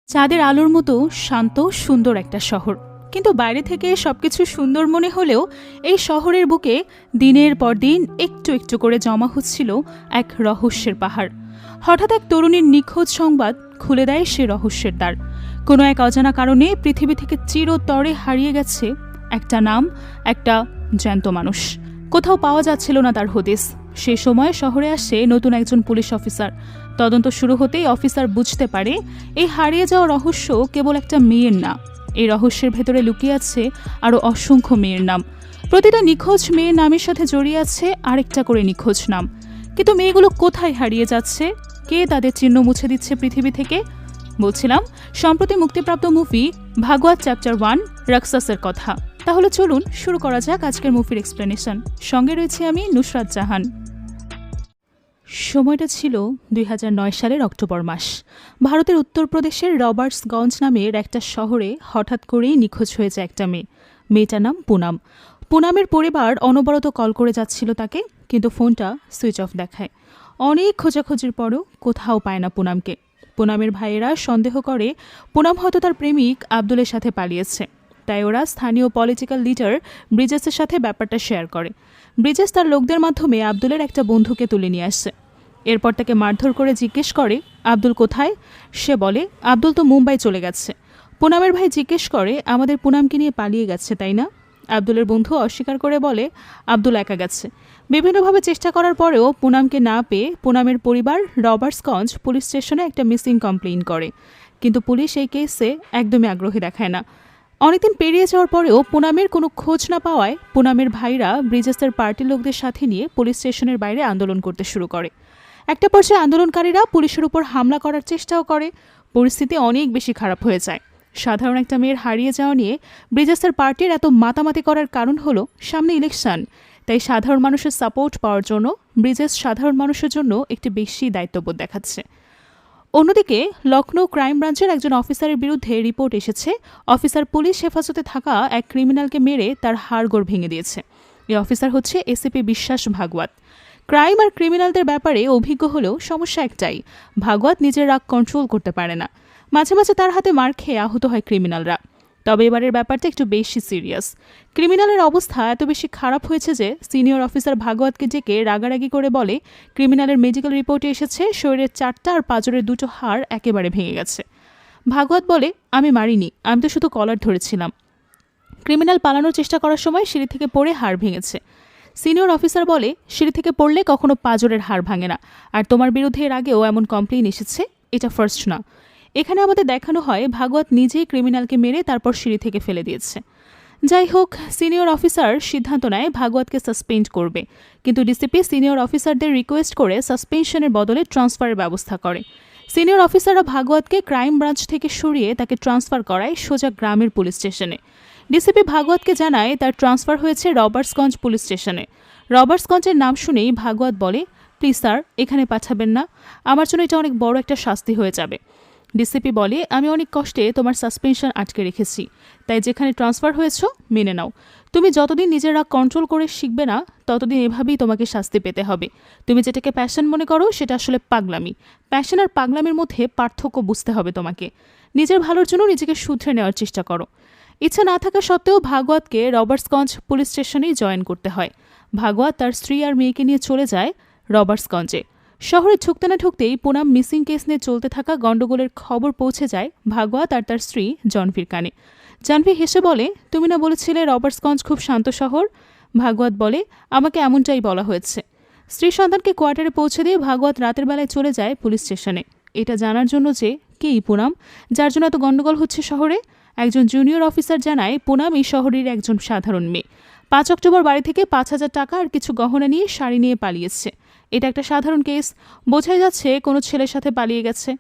চাঁদের আলোর মতো শান্ত সুন্দর একটা শহর, কিন্তু বাইরে থেকে সবকিছু সুন্দর মনে হলেও এই শহরের বুকে দিনের পর দিন একটু একটু করে জমা হচ্ছিল এক রহস্যের পাহাড়। হঠাৎ এক তরুণীর নিখোঁজ সংবাদ খুলে দেয় সে রহস্যের দ্বার। কোনো এক অজানা কারণে পৃথিবী থেকে চিরতরে হারিয়ে গেছে একটা নাম, একটা জ্যান্ত মানুষ। কোথাও পাওয়া যাচ্ছিল না তার হদিস। সে সময় শহরে আসে নতুন একজন পুলিশ অফিসার। তদন্ত শুরু হতেই অফিসার বুঝতে পারে এই হারিয়ে যাওয়া রহস্য কেবল একটা মেয়ের না, এই রহস্যের ভেতরে লুকিয়ে আছে আরও অসংখ্য মেয়ের নাম। প্রতিটা নিখোঁজ মেয়ের নামের সাথে জড়িয়ে আছে আরেকটা করে নিখোঁজ নাম। কিন্তু মেয়েগুলো কোথায় হারিয়ে যাচ্ছে? কে তাদের চিহ্ন মুছে দিচ্ছে পৃথিবী থেকে? বলছিলাম সম্প্রতি মুক্তিপ্রাপ্ত মুভি ভাগওয়াত চ্যাপ্টার 1 রাক্ষসের কথা। তাহলে চলুন শুরু করা যাক আজকের মুভির এক্সপ্লেনেশন। সঙ্গে রয়েছে আমি নুসরাত জাহান। সময়টা ছিল 2009 সালের অক্টোবর মাস। ভারতের উত্তরপ্রদেশের রবার্টসগঞ্জ নামের একটা শহরে হঠাৎ করেই নিখোঁজ হয়েছে একটা মেয়ে। মেয়েটার নাম পুনাম। পুনামের পরিবার অনবরত কল করে যাচ্ছিল তাকে, কিন্তু ফোনটা সুইচ অফ দেখায়। অনেক খোঁজাখুঁজির পরও কোথাও পায় না পুনামকে। পুনামের ভাইয়েরা সন্দেহ করে পুনাম হয়তো তার প্রেমিক আব্দুলের সাথে পালিয়েছে। তাই ওরা স্থানীয় পলিটিক্যাল লিডার ব্রিজেসের সাথে ব্যাপারটা শেয়ার করে। ব্রিজেস তার লোকদের মাধ্যমে আব্দুলের একটা বন্ধুকে তুলে নিয়ে আসছে। এরপর তাকে মারধর করে জিজ্ঞেস করে আব্দুল কোথায়। সে বলে আব্দুল তো মুম্বাই চলে গেছে। পুনামের ভাই জিজ্ঞেস করে আমাদের পুনামকে নিয়ে পালিয়ে গেছে তাই না? আব্দুলের বন্ধু অস্বীকার করে বলে আব্দুল একা গেছে। বিভিন্নভাবে চেষ্টা করার পরেও পুনামকে না পেয়ে পুনামের পরিবার রবার্টসগঞ্জ পুলিশ স্টেশনে একটা মিসিং কমপ্লেইন করে। কিন্তু পুলিশ এই কেসে একদমই আগ্রহী দেখায় না। অনেকদিন পেরিয়ে যাওয়ার পরেও পুনামের কোনো খোঁজ না পাওয়ায় পুনামের ভাইরা ব্রিজেসের পার্টির লোকদের সাথে নিয়ে পুলিশ স্টেশনের বাইরে আন্দোলন করতে শুরু করে। একটা পর্যায়ে আন্দোলনকারীরা পুলিশের উপর হামলা করার চেষ্টাও করে। পরিস্থিতি অনেক বেশি খারাপ হয়ে যায়। সাধারণ একটা মেয়ের হারিয়ে যাওয়া নিয়ে ব্রিজেসের পার্টির এত মাতামাতি করার কারণ হলো সামনে ইলেকশন। তাই সাধারণ মানুষের সাপোর্ট পাওয়ার জন্য ব্রিজেস সাধারণ মানুষের জন্য একটি বেশি দায়িত্ববোধ দেখাচ্ছে। অন্যদিকে লখনৌ ক্রাইম ব্রাঞ্চের একজন অফিসারের বিরুদ্ধে রিপোর্ট এসেছে অফিসার পুলিশ হেফাজতে থাকা এক ক্রিমিনালকে মেরে তার হাড়গোড় ভেঙে দিয়েছে। এই অফিসার হচ্ছে এসিপি বিশ্বাস ভাগওয়াত। ক্রাইম আর ক্রিমিনালদের ব্যাপারে অভিজ্ঞ হলেও সমস্যা একটাই, ভাগওয়াত নিজের রাগ কন্ট্রোল করতে পারে না। মাঝে মাঝে তার হাতে মার খেয়ে আহত হয় ক্রিমিনালরা। তবে এবারের ব্যাপারটা একটু বেশি সিরিয়াস। ক্রিমিনালের অবস্থা এত বেশি খারাপ হয়েছে যে সিনিয়র অফিসার ভাগওয়াতকে ডেকে রাগারাগি করে বলে ক্রিমিনালের মেডিকেল রিপোর্টে এসেছে শরীরের 4টা আর পাঁজরের 2টো হাড় একেবারে ভেঙে গেছে। ভাগওয়াত বলে আমি মারিনি, আমি তো শুধু কলার ধরেছিলাম। ক্রিমিনাল পালানোর চেষ্টা করার সময় সিঁড়ি থেকে পড়ে হাড় ভেঙেছে। সিনিয়র অফিসার বলে সিঁড়ি থেকে পড়লে কখনো পাঁজরের হাড় ভাঙে না, আর তোমার বিরুদ্ধে এর আগেও এমন কমপ্লেইন এসেছে, এটা ফার্স্ট না। এখানে আমাদের দেখানো হয় ভাগওয়াত নিজেই ক্রিমিনালকে মেরে তারপর সিঁড়ি থেকে ফেলে দিয়েছে। যাই হোক, সিনিয়র অফিসার সিদ্ধান্ত নেয় ভাগওয়াতকে সাসপেন্ড করবে, কিন্তু ডিসিপি সিনিয়র অফিসারদের রিকোয়েস্ট করে সাসপেনশনের বদলে ট্রান্সফারের ব্যবস্থা করে। সিনিয়র অফিসাররা ভাগওয়াতকে ক্রাইম ব্রাঞ্চ থেকে সরিয়ে তাকে ট্রান্সফার করায় সোজা গ্রামের পুলিশ স্টেশনে। ডিসিপি ভাগওয়াতকে জানায় তার ট্রান্সফার হয়েছে রবার্টসগঞ্জ পুলিশ স্টেশনে। রবার্টসগঞ্জের নাম শুনেই ভাগওয়াত বলে প্লিজ স্যার, এখানে পাঠাবেন না, আমার জন্য এটা অনেক বড় একটা শাস্তি হয়ে যাবে। ডিসিপি বলে আমি অনেক কষ্টে তোমার সাসপেনশন আটকে রেখেছি, তাই যেখানে ট্রান্সফার হয়েছ মেনে নাও। তুমি যতদিন নিজের রাগ কন্ট্রোল করে শিখবে না ততদিন এভাবেই তোমাকে শাস্তি পেতে হবে। তুমি যেটাকে প্যাশন মনে করো সেটা আসলে পাগলামি। প্যাশন আর পাগলামির মধ্যে পার্থক্য বুঝতে হবে তোমাকে। নিজের ভালোর জন্য নিজেকে শুধরে নেওয়ার চেষ্টা করো। ইচ্ছা না থাকা সত্ত্বেও ভাগওয়াতকে রবার্টসগঞ্জ পুলিশ স্টেশনেই জয়েন করতে হয়। ভাগওয়াত তার স্ত্রী আর মেয়েকে নিয়ে চলে যায় রবার্টসগঞ্জে। শহরে ঢুকতে না ঢুকতেই পুনাম মিসিং কেস নিয়ে চলতে থাকা গণ্ডগোলের খবর পৌঁছে যায় ভাগওয়াত আর তার স্ত্রী জাহ্নবীর কানে। জাহ্নবী হেসে বলে তুমি না বলেছিলে রবার্টসগঞ্জ খুব শান্ত শহর? ভাগওয়াত বলে আমাকে এমনটাই বলা হয়েছে। স্ত্রী সন্তানকে কোয়ার্টারে পৌঁছে দিয়ে ভাগওয়াত রাতের বেলায় চলে যায় পুলিশ স্টেশনে, এটা জানার জন্য যে কে এই পুনাম, যার জন্য এত গণ্ডগোল হচ্ছে শহরে। একজন জুনিয়র অফিসার জানায় পুনাম এই শহরের একজন সাধারণ মেয়ে। 5 অক্টোবর বাড়ি থেকে 5,000 টাকা আর কিছু গহনা নিয়ে শাড়ি নিয়ে পালিয়েছে। এটা একটা সাধারণ কেস, বোঝাই যাচ্ছে কোনো ছেলের সাথে পালিয়ে গেছে।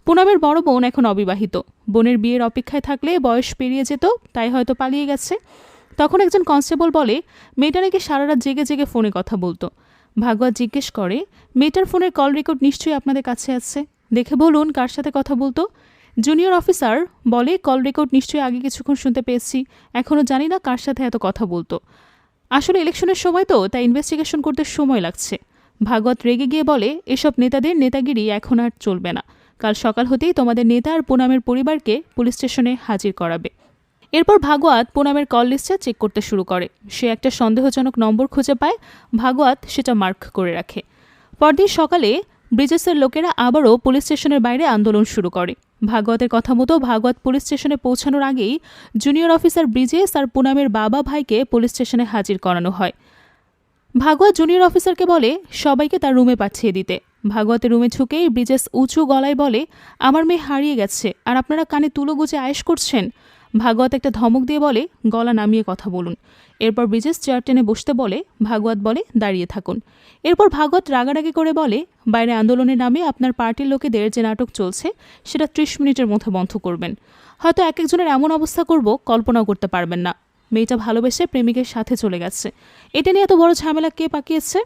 পুনামের বড় বোন এখন অবিবাহিত। বোনের বিয়ের অপেক্ষায় থাকলে বয়স পেরিয়ে যেত, তাই হয়তো পালিয়ে গেছে। তখন একজন কনস্টেবল বলে মেয়েটা নাকি সারা রাত জেগে জেগে ফোনে কথা বলতো। ভাগওয়াত জিজ্ঞেস করে মেয়েটার ফোনের কল রেকর্ড নিশ্চয়ই আপনাদের কাছে আছে, দেখে বলুন কার সাথে কথা বলতো। জুনিয়র অফিসার বলে কল রেকর্ড নিশ্চয়ই আগে কিছুক্ষণ শুনতে পেয়েছি, এখনও জানি না কার সাথে এত কথা বলতো। আসলে ইলেকশনের সময় তো, তাই ইনভেস্টিগেশন করতে সময় লাগছে। ভাগওয়াত রেগে গিয়ে বলে এসব নেতাদের নেতাগিরি এখন আর চলবে না, কাল সকাল হতেই তোমাদের নেতা আর পুনামের পরিবারকে পুলিশ স্টেশনে হাজির করাবে। এরপর ভাগবত পুনামের কল লিস্টে চেক করতে শুরু করে। সে একটা সন্দেহজনক নম্বর খুঁজে পায়। ভাগবত সেটা মার্ক করে রাখে। পরদিন সকালে ব্রিজেসের লোকেরা আবারও পুলিশ স্টেশনের বাইরে আন্দোলন শুরু করে। ভাগবতের কথা মতো ভাগবত পুলিশ স্টেশনে পৌঁছানোর আগেই জুনিয়র অফিসার ব্রিজেস আর পুনামের বাবা ভাইকে পুলিশ স্টেশনে হাজির করানো হয়। ভাগবত জুনিয়র অফিসারকে বলে সবাইকে তার রুমে পাঠিয়ে দিতে। ভাগবতের রুমে ঢুকেই ব্রিজেস উঁচু গলায় বলে, আমার মেয়ে হারিয়ে গেছে আর আপনারা কানে তুলো গুজে আয়েশ করছেন। ভাগবত একটা ধমক দিয়ে বলে, গলা নামিয়ে কথা বলুন। এরপর ব্রিজেস চেয়ার টেনে বসতে বলে। ভাগবত বলে, দাঁড়িয়ে থাকুন। এরপর ভাগবত রাগারাগি করে বলে, বাইরে আন্দোলনের নামে আপনার পার্টির লোকেদের যে নাটক চলছে সেটা 30 মিনিটের মধ্যে বন্ধ করবেন। হয়তো এক একজনের এমন অবস্থা করব কল্পনাও করতে পারবেন না। মেয়েটা ভালোবেসে প্রেমিকের সাথে চলে গেছে, এটা নিয়ে এত বড় ঝামেলা কে পাকিয়েছে?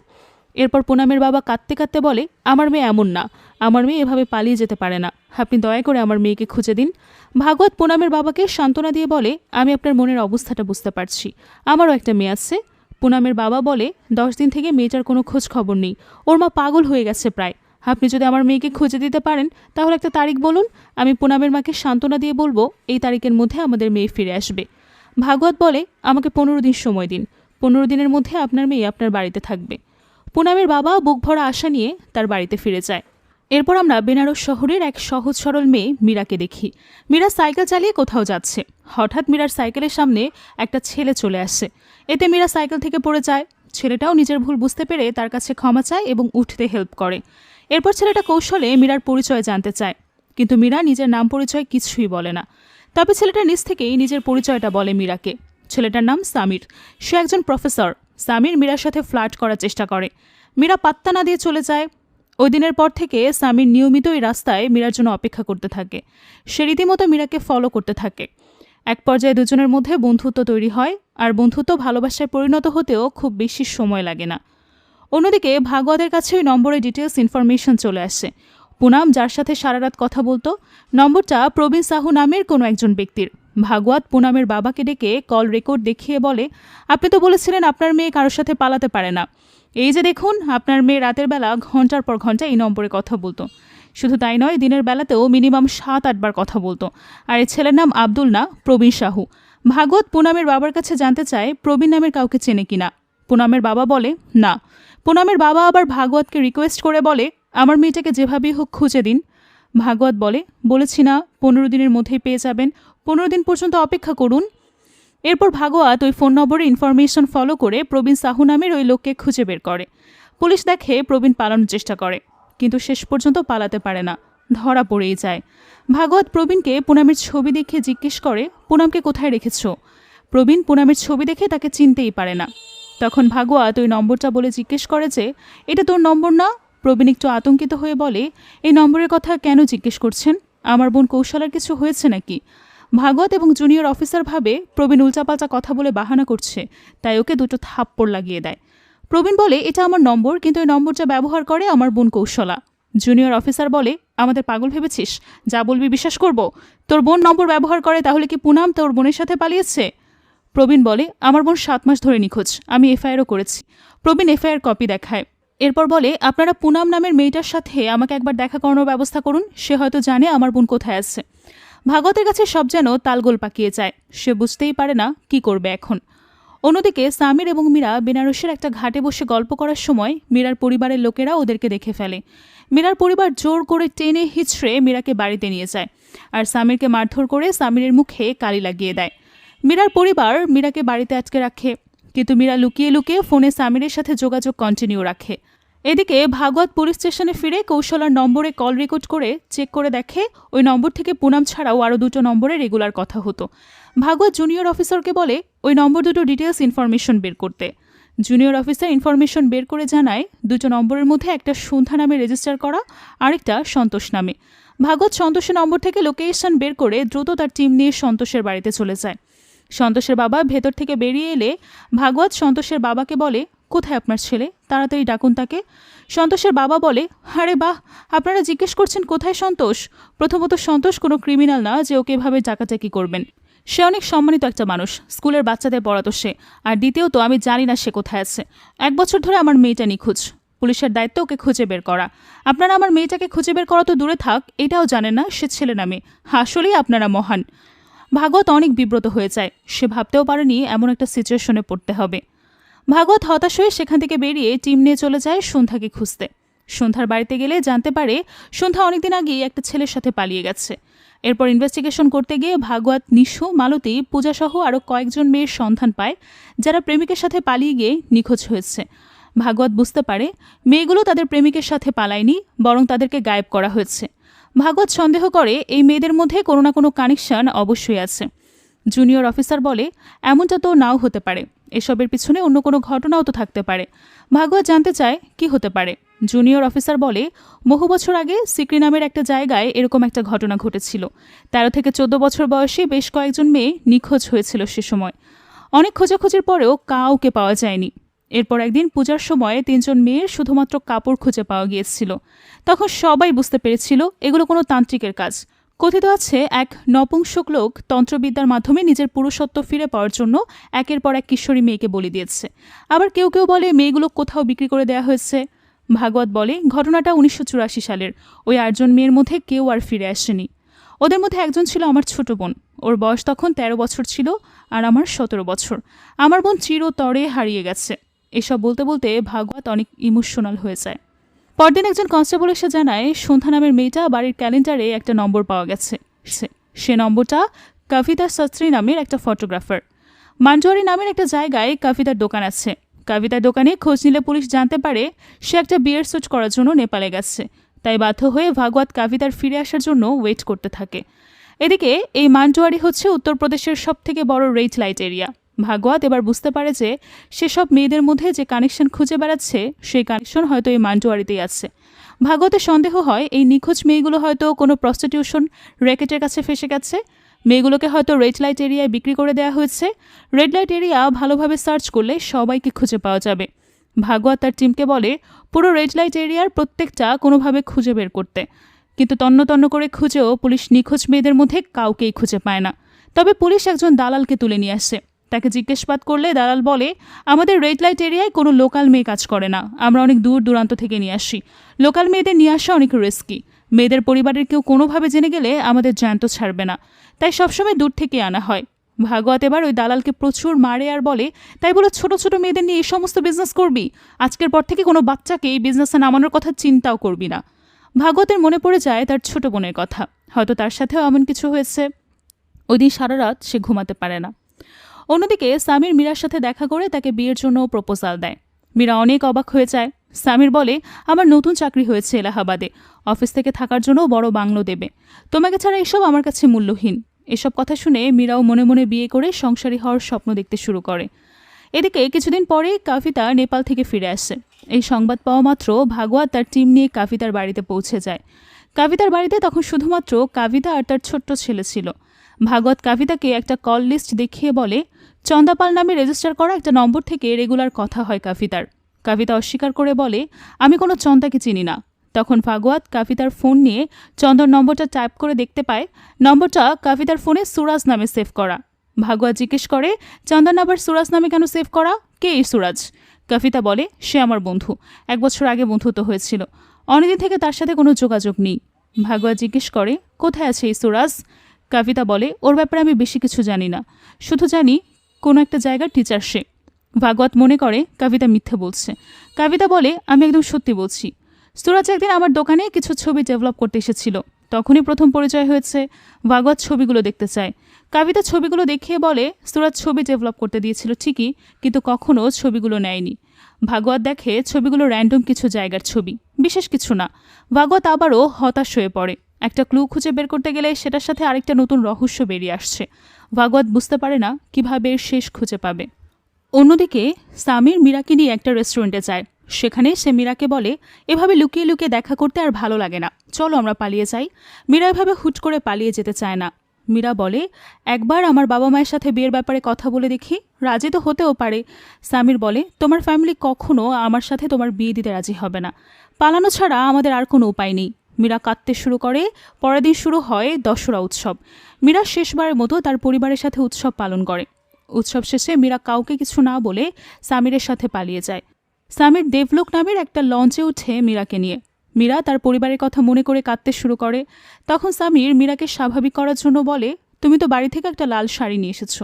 এরপর পুনামের বাবা কাঁদতে কাঁদতে বলে, আমার মেয়ে এমন না, আমার মেয়ে এভাবে পালিয়ে যেতে পারে না, আপনি দয়া করে আমার মেয়েকে খুঁজে দিন। ভাগবত পুনামের বাবাকে সান্ত্বনা দিয়ে বলে, আমি আপনার মনের অবস্থাটা বুঝতে পারছি, আমারও একটা মেয়ে আছে। পুনামের বাবা বলে, 10 দিন থেকে মেয়েটার কোনো খোঁজ খবর নেই, ওর মা পাগল হয়ে গেছে প্রায়। আপনি যদি আমার মেয়েকে খুঁজে দিতে পারেন তাহলে একটা তারিখ বলুন, আমি পুনামের মাকে সান্ত্বনা দিয়ে বলবো এই তারিখের মধ্যে আমাদের মেয়ে ফিরে আসবে। ভাগবত বলে, আমাকে 15 দিন সময় দিন, 15 দিনের মধ্যে আপনার মেয়ে আপনার বাড়িতে থাকবে। পুনামের বাবা বুক ভরা আশা নিয়ে তার বাড়িতে ফিরে যায়। এরপর আমরা বেনারস শহরের এক সহজ সরল মেয়ে মীরাকে দেখি। মীরা সাইকেল চালিয়ে কোথাও যাচ্ছে। হঠাৎ মীরার সাইকেলের সামনে একটা ছেলে চলে আসে। এতে মীরা সাইকেল থেকে পড়ে যায়। ছেলেটাও নিজের ভুল বুঝতে পেরে তার কাছে ক্ষমা চায় এবং উঠতে হেল্প করে। এরপর ছেলেটা কৌশলে মীরার পরিচয় জানতে চায়, কিন্তু মীরা নিজের নাম পরিচয় কিছুই বলে না। তবে ছেলেটা নিজ থেকেই নিজের পরিচয়টা বলে মীরাকে। ছেলেটার নাম সামির, সে একজন প্রফেসর। সামির মীরার সাথে ফ্লার্ট করার চেষ্টা করে। মীরা পাত্তা না দিয়ে চলে যায়। ওই দিনের পর থেকে সামির নিয়মিত এই রাস্তায় মীরার জন্য অপেক্ষা করতে থাকে। সে রীতিমতো মীরাকে ফলো করতে থাকে। এক পর্যায়ে দুজনের মধ্যে বন্ধুত্ব তৈরি হয়, আর বন্ধুত্ব ভালোবাসায় পরিণত হতেও খুব বেশি সময় লাগে না। অন্যদিকে ভাগবতের কাছে ওই নম্বরের ডিটেলস ইনফরমেশন চলে আসে। পুনাম যার সাথে সারা রাত কথা বলতো, নম্বরটা প্রবীণ সাহু নামের কোনো একজন ব্যক্তির। ভাগবত পুনামের বাবাকে ডেকে কল রেকর্ড দেখিয়ে বলে, আপনি তো বলেছিলেন আপনার মেয়ে কারোর সাথে পালাতে পারে না, এই যে দেখুন আপনার মেয়ে রাতের বেলা ঘন্টার পর ঘন্টা এই নম্বরে কথা বলতো। শুধু তাই নয়, দিনের বেলাতেও মিনিমাম 7-8 বার কথা বলতো। আর এই ছেলের নাম আব্দুল না, প্রবীণ সাহু। ভাগবত পুনামের বাবার কাছে জানতে চায় প্রবীণ নামের কাউকে চেনে কিনা। পুনামের বাবা বলে না। পুনামের বাবা আবার ভাগবতকে রিকোয়েস্ট করে বলে, আমার মেয়েটাকে যেভাবেই হোক খুঁজে দিন। ভাগবত বলে, বলেছি না 15 দিনের মধ্যেই পেয়ে যাবেন, 15 দিন পর্যন্ত অপেক্ষা করুন। এরপর ভাগবত ওই ফোন নম্বরে ইনফরমেশন ফলো করে প্রবীণ সাহু নামের ওই লোককে খুঁজে বের করে। পুলিশ দেখে প্রবীণ পালানোর চেষ্টা করে, কিন্তু শেষ পর্যন্ত পালাতে পারে না, ধরা পড়েই যায়। ভাগবত প্রবীণকে পুনামের ছবি দেখে জিজ্ঞেস করে, পুনামকে কোথায় রেখেছ? প্রবীণ পুনামের ছবি দেখে তাকে চিনতেই পারে না। তখন ভাগবত ওই নম্বরটা বলে জিজ্ঞেস করে যে, এটা তোর নম্বর না? প্রবীণ একটু আতঙ্কিত হয়ে বলে, এই নম্বরের কথা কেন জিজ্ঞেস করছেন? আমার বোন কৌশলার কিছু হয়েছে নাকি? ভাগবত এবং জুনিয়র অফিসার ভাবে প্রবীণ উল্টাপাল্টা কথা বলে বাহানা করছে, তাই ওকে 2টো থাপ্পড় লাগিয়ে দেয়। প্রবীণ বলে, এটা আমার নম্বর, কিন্তু এই নম্বরটা ব্যবহার করে আমার বোন কৌশলা। জুনিয়র অফিসার বলে, আমাদের পাগল ভেবেছিস? যা বলবি বিশ্বাস করব? তোর বোন নম্বর ব্যবহার করে, তাহলে কি পুনাম তোর বোনের সাথে পালিয়েছে? প্রবীণ বলে, আমার বোন 7 মাস ধরে নিখোঁজ, আমি এফআইআরও করেছি। প্রবীণ এফআইআর কপি দেখায়। এরপর বলে, আপনারা পুনাম নামের মেয়েটার সাথে আমাকে একবার দেখা করানোর ব্যবস্থা করুন, সে হয়তো জানে আমার বোন কোথায় আছে। ভাগবতের কাছে সব যেন তালগোল পাকিয়ে যায়, সে বুঝতেই পারে না কি করবে এখন। অন্যদিকে সামির এবং মীরা বেনারসের একটা ঘাটে বসে গল্প করার সময় মীরার পরিবারের লোকেরা ওদেরকে দেখে ফেলে। মীরার পরিবার জোর করে টেনে হিচড়ে মীরাকে বাড়িতে নিয়ে যায়, আর সামিরকে মারধর করে সামিরের মুখে কালি লাগিয়ে দেয়। মীরার পরিবার মীরাকে বাড়িতে আটকে রাখে, কিন্তু মীরা লুকিয়ে লুকিয়ে ফোনে সামিরের সাথে যোগাযোগ কন্টিনিউ রাখে। এদিকে ভাগবত পুলিশ স্টেশনে ফিরে কৌশলার নম্বরে কল রেকর্ড করে চেক করে দেখে ওই নম্বর থেকে পুনাম ছাড়াও আরও 2টো নম্বরে রেগুলার কথা হতো। ভাগবত জুনিয়র অফিসারকে বলে ওই নম্বর 2টো ডিটেলস ইনফরমেশন বের করতে। জুনিয়র অফিসার ইনফরমেশন বের করে জানায় 2টো নম্বরের মধ্যে একটা সন্ধ্যা নামে রেজিস্টার করা, আরেকটা সন্তোষ নামে। ভাগবত সন্তোষের নম্বর থেকে লোকেশন বের করে দ্রুত তার টিম নিয়ে সন্তোষের বাড়িতে চলে যায়। সন্তোষের বাবা ভেতর থেকে বেরিয়ে এলে ভাগবত সন্তোষের বাবাকে বলে, কোথায় আপনার ছেলে? তাড়াতাড়ি ডাকুন তাকে। সন্তোষের বাবা বলে, আরে বাহ, আপনারা জিজ্ঞেস করছেন কোথায় সন্তোষ? প্রথমত সন্তোষ কোনো ক্রিমিনাল না যে ওকে এভাবে ডাকাডাকি করবেন। সে অনেক সম্মানিত একটা মানুষ, স্কুলের বাচ্চাদের পড়াতো সে। আর দ্বিতীয়ত আমি জানি না সে কোথায় আছে। 1 বছর ধরে আমার মেয়েটা নিখোঁজ। পুলিশের দায়িত্ব ওকে খুঁজে বের করা। আপনারা আমার মেয়েটাকে খুঁজে বের করা তো দূরে থাক, এটাও জানেন না সে ছেলে না মেয়ে। আসলেই আপনারা মহান। ভাগবত অনেক বিব্রত হয়ে যায়। সে ভাবতেও পারেনি এমন একটা সিচুয়েশনে পড়তে হবে। ভাগবত হতাশ হয়ে সেখান থেকে বেরিয়ে টিম নিয়ে চলে যায় সন্ধ্যাকে খুঁজতে। সন্ধ্যার বাড়িতে গেলে জানতে পারে সন্ধ্যা অনেকদিন আগেই একটা ছেলের সাথে পালিয়ে গেছে। এরপর ইনভেস্টিগেশন করতে গিয়ে ভাগবত, নিশু, মালতী, পূজাসহ আরও কয়েকজন মেয়ের সন্ধান পায় যারা প্রেমিকের সাথে পালিয়ে গিয়ে নিখোঁজ হয়েছে। ভাগবত বুঝতে পারে মেয়েগুলো তাদের প্রেমিকের সাথে পালায়নি, বরং তাদেরকে গায়েব করা হয়েছে। ভাগবত সন্দেহ করে এই মেয়েদের মধ্যে কোনো না কোনো কানেকশন অবশ্যই আছে। জুনিয়র অফিসার বলে এমনটা তো নাও হতে পারে, এসবের পিছনে অন্য কোনো ঘটনাও তো থাকতে পারে। ভাগবত জানতে চায় কি হতে পারে। জুনিয়র অফিসার বলে বহু বছর আগে সিক্রি নামের একটা জায়গায় এরকম একটা ঘটনা ঘটেছিল। 13 থেকে 14 বছর বয়সী বেশ কয়েকজন মেয়ে নিখোঁজ হয়েছিল সে সময়। অনেক খোঁজাখুঁজির পরেও কাউকে পাওয়া যায়নি। এরপর একদিন পূজার সময় 3 জন মেয়ের শুধুমাত্র কাপড় খুঁজে পাওয়া গিয়েছিল। তখন সবাই বুঝতে পেরেছিল এগুলো কোনো তান্ত্রিকের কাজ। কথিত আছে এক নপুংসক লোক তন্ত্রবিদ্যার মাধ্যমে নিজের পুরুষত্ব ফিরে পাওয়ার জন্য একের পর এক কিশোরী মেয়েকে বলি দিয়েছে। আবার কেউ কেউ বলে মেয়েগুলো কোথাও বিক্রি করে দেওয়া হয়েছে। ভাগবত বলে ঘটনাটা 1984 সালের। ওই 8 জন মেয়ের মধ্যে কেউ আর ফিরে আসেনি। ওদের মধ্যে একজন ছিল আমার ছোট বোন। ওর বয়স তখন 13 বছর ছিল আর আমার 17 বছর। আমার বোন চিরতরে হারিয়ে গেছে। এসব বলতে বলতে ভাগবত অনেক ইমোশনাল হয়ে যায়। পরদিন একজন কনস্টেবল এসে জানায় সন্ধ্যা নামের মেয়েটা বাড়ির ক্যালেন্ডারে একটা নম্বর পাওয়া গেছে। সে নম্বরটা কবিতা শাস্ত্রী নামের একটা ফটোগ্রাফার। মানজুয়ারি নামের একটা জায়গায় কবিতার দোকান আছে। কবিতার দোকানে খোঁজ নিলে পুলিশ জানতে পারে সে একটা বিয়ের শুট করার জন্য নেপালে গেছে। তাই বাধ্য হয়ে ভাগবত কবিতার ফিরে আসার জন্য ওয়েট করতে থাকে। এদিকে এই মানজুয়ারি হচ্ছে উত্তরপ্রদেশের সবথেকে বড় রেড লাইট এরিয়া। ভাগবত এবার বুঝতে পারে যে সেসব মেয়েদের মধ্যে যে কানেকশন খুঁজে বেড়াচ্ছে সেই কানেকশন হয়তো এই মানজুয়ারিতেই আছে। ভাগবতের সন্দেহ হয় এই নিখোঁজ মেয়েগুলো হয়তো কোনো প্রস্টিটিউশন র্যাকেটের কাছে ফেসে গেছে। মেয়েগুলোকে হয়তো রেড লাইট এরিয়ায় বিক্রি করে দেওয়া হয়েছে। রেড লাইট এরিয়া ভালোভাবে সার্চ করলে সবাইকে খুঁজে পাওয়া যাবে। ভাগবত তার টিমকে বলে পুরো রেড লাইট এরিয়ার প্রত্যেকটা কোনোভাবে খুঁজে বের করতে। কিন্তু তন্ন তন্ন করে খুঁজেও পুলিশ নিখোঁজ মেয়েদের মধ্যে কাউকেই খুঁজে পায় না। তবে পুলিশ একজন দালালকে তুলে নিয়ে আসে। তাকে জিজ্ঞাসাবাদ করলে দালাল বলে আমাদের রেড লাইট এরিয়ায় কোনো লোকাল মেয়ে কাজ করে না, আমরা অনেক দূর দূরান্ত থেকে নিয়ে আসি। লোকাল মেয়েদের নিয়ে আসা অনেক রিস্কি। মেয়েদের পরিবারের কেউ কোনোভাবে জেনে গেলে আমাদের জ্যান্ত ছাড়বে না, তাই সবসময় দূর থেকে আনা হয়। ভাগবত এবার ওই দালালকে প্রচুর মারে আর বলে তাই বলে ছোট ছোট মেয়েদের নিয়ে এই সমস্ত বিজনেস করবি? আজকের পর থেকে কোনো বাচ্চাকে এই বিজনেসে নামানোর কথা চিন্তাও করবি না। ভাগবতের মনে পড়ে যায় তার ছোট বোনের কথা। হয়তো তার সাথেও এমন কিছু হয়েছে। ওই দিন সারা রাত সে ঘুমাতে পারে না। অন্যদিকে সামির মীরার সাথে দেখা করে তাকে বিয়ের জন্য প্রপোজাল দেয়। মীরা অনেক অবাক হয়ে যায়। সামির বলে আমার নতুন চাকরি হয়েছে এলাহাবাদে, অফিস থেকে থাকার জন্য বড় বাংলো দেবে, তোমাকে ছাড়া এসব আমার কাছে মূল্যহীন। এসব কথা শুনে মীরাও মনে মনে বিয়ে করে সংসারী হওয়ার স্বপ্ন দেখতে শুরু করে। এদিকে কিছুদিন পরে কবিতা নেপাল থেকে ফিরে আসে। এই সংবাদ পাওয়া মাত্র ভাগবত তার টিম নিয়ে কবিতার বাড়িতে পৌঁছে যায়। কবিতার বাড়িতে তখন শুধুমাত্র কবিতা আর তার ছোট্ট ছেলে ছিল। ভাগবত কবিতাকে একটা কল লিস্ট দেখিয়ে বলে চন্দাপাল নামে রেজিস্টার করা একটা নম্বর থেকে রেগুলার কথা হয় কবিতার। কবিতা অস্বীকার করে বলে আমি কোনো চন্দাকে চিনি না। তখন ভাগবত কবিতার ফোন নিয়ে চন্দার নম্বরটা টাইপ করে দেখতে পায় নম্বরটা কবিতার ফোনে সুরাজ নামে সেভ করা। ভাগবত জিজ্ঞেস করে চন্দার নাম্বার সুরাজ নামে কেন সেভ করা? কে এই সুরাজ? কবিতা বলে সে আমার বন্ধু, 1 বছর আগে বন্ধুত্ব হয়েছিল, অনেকদিন থেকে তার সাথে কোনো যোগাযোগ নেই। ভাগবত জিজ্ঞেস করে কোথায় আছে এই সুরাজ? কবিতা বলে ওর ব্যাপারে আমি বেশি কিছু জানি না, শুধু জানি কোনো একটা জায়গার টিচার সে। ভাগবত মনে করে কবিতা মিথ্যে বলছে। কবিতা বলে আমি একদম সত্যি বলছি। সুরাজ একদিন আমার দোকানে কিছু ছবি ডেভেলপ করতে এসেছিল, তখনই প্রথম পরিচয় হয়েছে। ভাগবত ছবিগুলো দেখতে চায়। কবিতা ছবিগুলো দেখিয়ে বলে সুরাজ ছবি ডেভেলপ করতে দিয়েছিল ঠিকই, কিন্তু কখনো ছবিগুলো নেয়নি। ভাগবত দেখে ছবিগুলো র্যান্ডম কিছু জায়গার ছবি, বিশেষ কিছু না। ভাগবত আবারও হতাশ হয়ে পড়ে। একটা ক্লু খুঁজে বের করতে গেলে সেটার সাথে আরেকটা নতুন রহস্য বেরিয়ে আসছে। ভাগবত বুঝতে পারে না কিভাবে এর শেষ খুঁজে পাবে। অন্যদিকে সামির মীরাকে নিয়ে একটা রেস্টুরেন্টে যায়। সেখানে সে মীরাকে বলে এভাবে লুকিয়ে লুকিয়ে দেখা করতে আর ভালো লাগে না, চলো আমরা পালিয়ে যাই। মীরা এভাবে হুট করে পালিয়ে যেতে চায় না। মীরা বলে একবার আমার বাবা মায়ের সাথে বিয়ের ব্যাপারে কথা বলে দেখি, রাজি তো হতেও পারে। সামির বলে তোমার ফ্যামিলি কখনো আমার সাথে তোমার বিয়ে দিতে রাজি হবে না, পালানো ছাড়া আমাদের আর কোনো উপায় নেই। মীরা কাঁদতে শুরু করে। পরের দিন শুরু হয় দশরা উৎসব। মীরা শেষবারের মতো তার পরিবারের সাথে উৎসব পালন করে। উৎসব শেষে মীরা কাউকে কিছু না বলে সামিরের সাথে পালিয়ে যায়। সামির দেবলোক নামের একটা লঞ্চে উঠে মীরাকে নিয়ে। মীরা তার পরিবারের কথা মনে করে কাঁদতে শুরু করে। তখন সামির মীরাকে স্বাভাবিক করার জন্য বলে, তুমি তো বাড়ি থেকে একটা লাল শাড়ি নিয়ে এসেছো,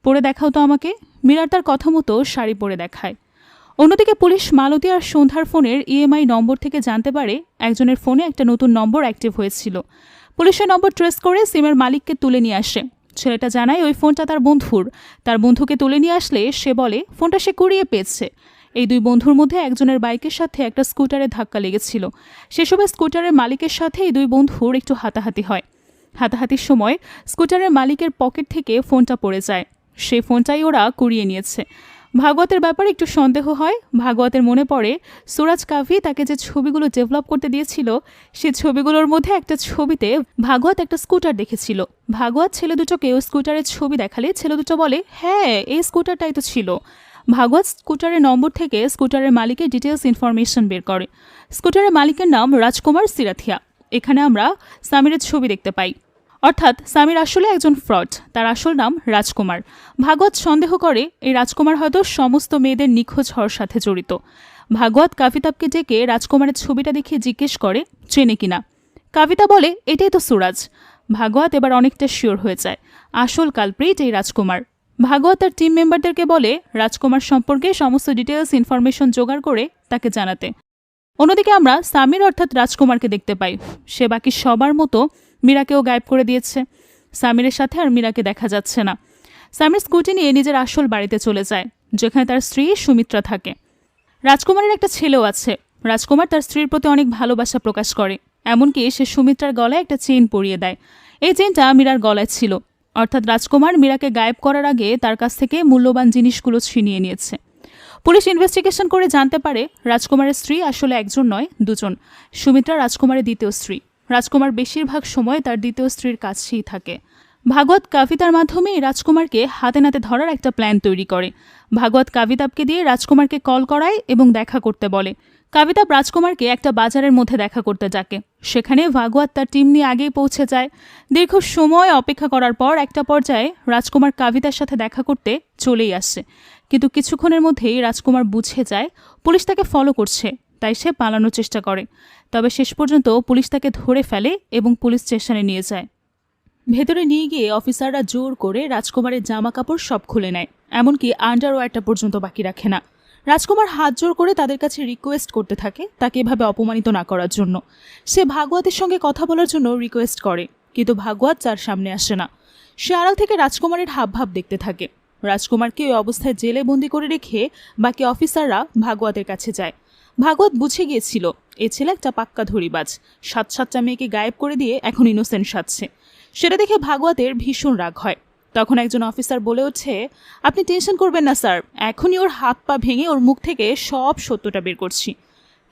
পরে দেখাও তো আমাকে। মীরার তার কথা মতো শাড়ি পরে দেখায়। অন্যদিকে পুলিশ মালতী আর সন্ধ্যার ফোনের ইএমআই নম্বর থেকে জানতে পারে একজনের ফোনে একটা নতুন নম্বর অ্যাক্টিভ হয়েছিল। পুলিশের নম্বর ট্রেস করে সিমের মালিককে তুলে নিয়ে আসে। ছেলেটা জানায় ওই ফোনটা তার বন্ধুর। তার বন্ধুকে তুলে নিয়ে আসলে সে বলে ফোনটা সে কুড়িয়ে পেয়েছে। এই দুই বন্ধুর মধ্যে একজনের বাইকের সাথে একটা স্কুটারে ধাক্কা লেগেছিল। সেসবে স্কুটারের মালিকের সাথে এই দুই বন্ধুর একটু হাতাহাতি হয়। হাতাহাতির সময় স্কুটারের মালিকের পকেট থেকে ফোনটা পড়ে যায়। সেই ফোনটাই ওরা কুড়িয়ে নিয়েছে। ভাগবতের ব্যাপারে একটু সন্দেহ হয়। ভাগবতের মনে পড়ে সুরাজ কাভি তাকে যে ছবিগুলো ডেভেলপ করতে দিয়েছিল, সেই ছবিগুলোর মধ্যে একটা ছবিতে ভাগবত একটা স্কুটার দেখেছিল। ভাগবত ছেলে দুটোকে ওই স্কুটারের ছবি দেখালে ছেলে দুটো বলে, হ্যাঁ এই স্কুটারটাই তো ছিল। ভাগবত স্কুটারের নম্বর থেকে স্কুটারের মালিকের ডিটেলস ইনফরমেশন বের করে। স্কুটারের মালিকের নাম রাজকুমার সিরাথিয়া। এখানে আমরা সামিরের ছবি দেখতে পাই। অর্থাৎ সামির আসলে একজন ফ্রড, তার আসল নাম রাজকুমার। ভাগবত সন্দেহ করে এই রাজকুমার হয়তো সমস্ত মেয়েদের নিখোঁজ হওয়ার সাথে জড়িত। ভাগবত কাবিতাবকে ডেকে রাজকুমারের ছবিটা দেখিয়ে জিজ্ঞেস করে চেনে কিনা। কাবিতা বলে এটাই তো সুরাজ। ভাগবত এবার অনেকটা শিওর হয়ে যায় আসল কালপ্রিট এই রাজকুমার। ভাগবত তার টিম মেম্বারদেরকে বলে রাজকুমার সম্পর্কে সমস্ত ডিটেলস ইনফরমেশন জোগাড় করে তাকে জানাতে। অন্যদিকে আমরা সামির অর্থাৎ রাজকুমারকে দেখতে পাই। সে বাকি সবার মতো মীরাকেও গায়েব করে দিয়েছে। সামিরের সাথে আর মীরাকে দেখা যাচ্ছে না। সামির স্কুটি নিয়ে নিজের আসল বাড়িতে চলে যায়, যেখানে তার স্ত্রী সুমিত্রা থাকে। রাজকুমারের একটা ছেলেও আছে। রাজকুমার তার স্ত্রীর প্রতি অনেক ভালোবাসা প্রকাশ করে, এমনকি সে সুমিত্রার গলায় একটা চেইন পরিয়ে দেয়। এই চেইনটা মীরার গলায় ছিল। অর্থাৎ রাজকুমার মীরাকে গায়েব করার আগে তার কাছ থেকে মূল্যবান জিনিসগুলো ছিনিয়ে নিয়েছে। পুলিশ ইনভেস্টিগেশন করে জানতে পারে রাজকুমারের স্ত্রী আসলে একজন নয়, দুজন। সুমিত্রা রাজকুমারের দ্বিতীয় স্ত্রী। রাজকুমার বেশিরভাগ সময় তার দ্বিতীয় স্ত্রীর কাছেই থাকে। ভাগবত কাবিতার মাধ্যমে রাজকুমারকে হাতে নাতে ধরার একটা প্ল্যান তৈরি করে। ভাগবত কাবিতাবকে দিয়ে রাজকুমারকে কল করায় এবং দেখা করতে বলে। কাবিতাব রাজকুমারকে একটা বাজারের মধ্যে দেখা করতে ডাকে। সেখানে ভাগবত তার টিম নিয়ে আগেই পৌঁছে যায়। দীর্ঘ সময় অপেক্ষা করার পর একটা পর্যায়ে রাজকুমার কাবিতার সাথে দেখা করতে চলেই আসে। কিন্তু কিছুক্ষণের মধ্যেই রাজকুমার বুঝে যায় পুলিশ তাকে ফলো করছে, তাই সে পালানোর চেষ্টা করে। তবে শেষ পর্যন্ত পুলিশ তাকে ধরে ফেলে এবং পুলিশ স্টেশনে নিয়ে যায়। ভেতরে নিয়ে গিয়ে অফিসাররা জোর করে রাজকুমারের জামা কাপড় সব খুলে নেয়, এমনকি আন্ডারওয়্যারটা পর্যন্ত বাকি রাখে না। রাজকুমার হাত জোর করে তাদের কাছে রিকোয়েস্ট করতে থাকে তাকে এভাবে অপমানিত না করার জন্য। সে ভাগবতের সঙ্গে কথা বলার জন্য রিকোয়েস্ট করে, কিন্তু ভাগবত তার সামনে আসে না। সে আড়াল থেকে রাজকুমারের হাবভাব দেখতে থাকে। রাজকুমারকে ওই অবস্থায় জেলে বন্দি করে রেখে বাকি অফিসাররা ভাগবতের কাছে যায়। ভাগবত বুঝে গিয়েছিল এ ছেলে একটা পাক্কা ধরিবাজ, সাত সাতটা মেয়েকে গায়েব করে দিয়ে এখন ইনোসেন্ট সাজছে। সেটা দেখে ভাগবতের ভীষণ রাগ হয়। তখন একজন অফিসার বলে ওঠে, আপনি টেনশন করবেন না স্যার, এখনই ওর হাত পা ভেঙে ওর মুখ থেকে সব সত্যটা বের করছি।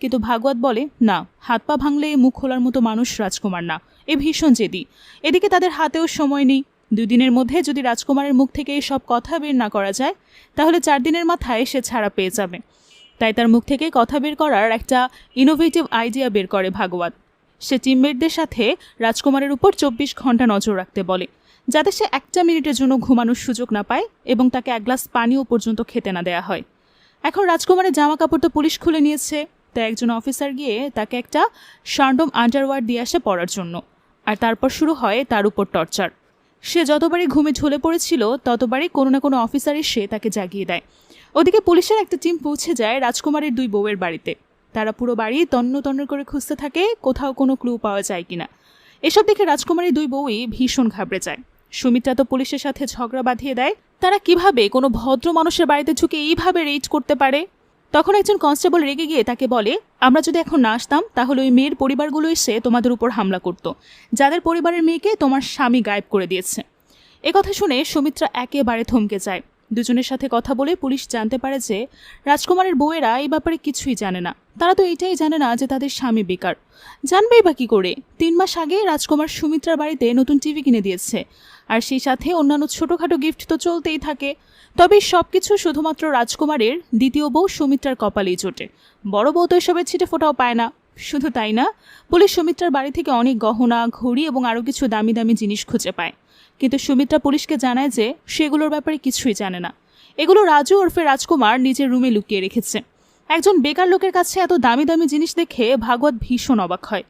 কিন্তু ভাগবত বলে, না, হাত পা ভাঙলে মুখ খোলার মতো মানুষ রাজকুমার না, এ ভীষণ জেদি। এদিকে তাদের হাতেও সময় নেই। 2 দিনের মধ্যে যদি রাজকুমারের মুখ থেকে সব কথা বের না করা যায়, তাহলে 4 দিনের মাথায় সে ছাড়া পেয়ে যাবে। তাই তার মুখ থেকে কথা বের করার একটা ইনোভেটিভ আইডিয়া বের করে ভাগবত। সে টিমমেটদের সাথে রাজকুমারের উপর 24 ঘন্টা নজর রাখতে বলে, যাতে সে 1 মিনিটের জন্য ঘুমানোর সুযোগ না পায় এবং তাকে 1 গ্লাস পানিও পর্যন্ত খেতে না দেয়া হয়। এখন রাজকুমারের জামা কাপড় তো পুলিশ খুলে নিয়েছে, তাই একজন অফিসার গিয়ে তাকে একটা শান্ডম আন্ডারওয়্যার দিয়ে আসে পরার জন্য। আর তারপর শুরু হয় তার উপর টর্চার। সে যতবারই ঘুমে ঝুলে পড়েছিল ততবারই কোনো না কোনো অফিসার এসে তাকে জাগিয়ে দেয়। ওদিকে পুলিশের একটা টিম পৌঁছে যায় রাজকুমারের 2 বউয়ের বাড়িতে। তারা পুরো বাড়ি তন্ন তন্ন করে খুঁজতে থাকে কোথাও কোনো ক্লু পাওয়া যায় কিনা। এসব দেখে রাজকুমারের 2 বউই ভীষণ ঘাবড়ে যায়। সুমিত্রা তো পুলিশের সাথে ঝগড়া বাঁধিয়ে দেয়, তারা কিভাবে কোনো ভদ্র মানুষের বাড়িতে ঢুকে এইভাবে রেইড করতে পারে। তখন একজন কনস্টেবল রেগে গিয়ে তাকে বলে, আমরা যদি এখন না আসতাম তাহলে ওই মেয়ের পরিবারগুলো এসে তোমাদের উপর হামলা করত, যাদের পরিবারের মেয়েকে তোমার স্বামী গায়েব করে দিয়েছে। কথা শুনে সুমিত্রা একেবারে থমকে যায়। দুজনের সাথে কথা বলে পুলিশ জানতে পারে যে রাজকুমারের বউয়েরা এই ব্যাপারে কিছুই জানে না। তারা তো এটাই জানে না যে তাদের স্বামী বেকার। জানবেই বা কী করে? 3 মাস আগে রাজকুমার সুমিত্রার বাড়িতে নতুন টিভি কিনে দিয়েছে, আর সেই সাথে অন্যান্য ছোটোখাটো গিফট তো চলতেই থাকে। তবে সব কিছু শুধুমাত্র রাজকুমারের দ্বিতীয় বউ সুমিত্রার কপালেই জোটে। বড় বউ তো এসবের ছিটে ফোটাও পায় না। শুধু তাই না, পুলিশ সুমিত্রার বাড়ি থেকে অনেক গহনা, ঘড়ি এবং আরও কিছু দামি দামি জিনিস খুঁজে পায়। কিন্তু সুমিত্রা পুলিশকে জানায় যে সেগুলোর ব্যাপারে কিছুই জানে না। এগুলো রাজু ওরফে রাজকুমার নিজের রুমে লুকিয়ে রেখেছে। একজন বেকার লোকের কাছে এত দামি দামি জিনিস দেখে ভাগবত ভীষণ অবাক হয়।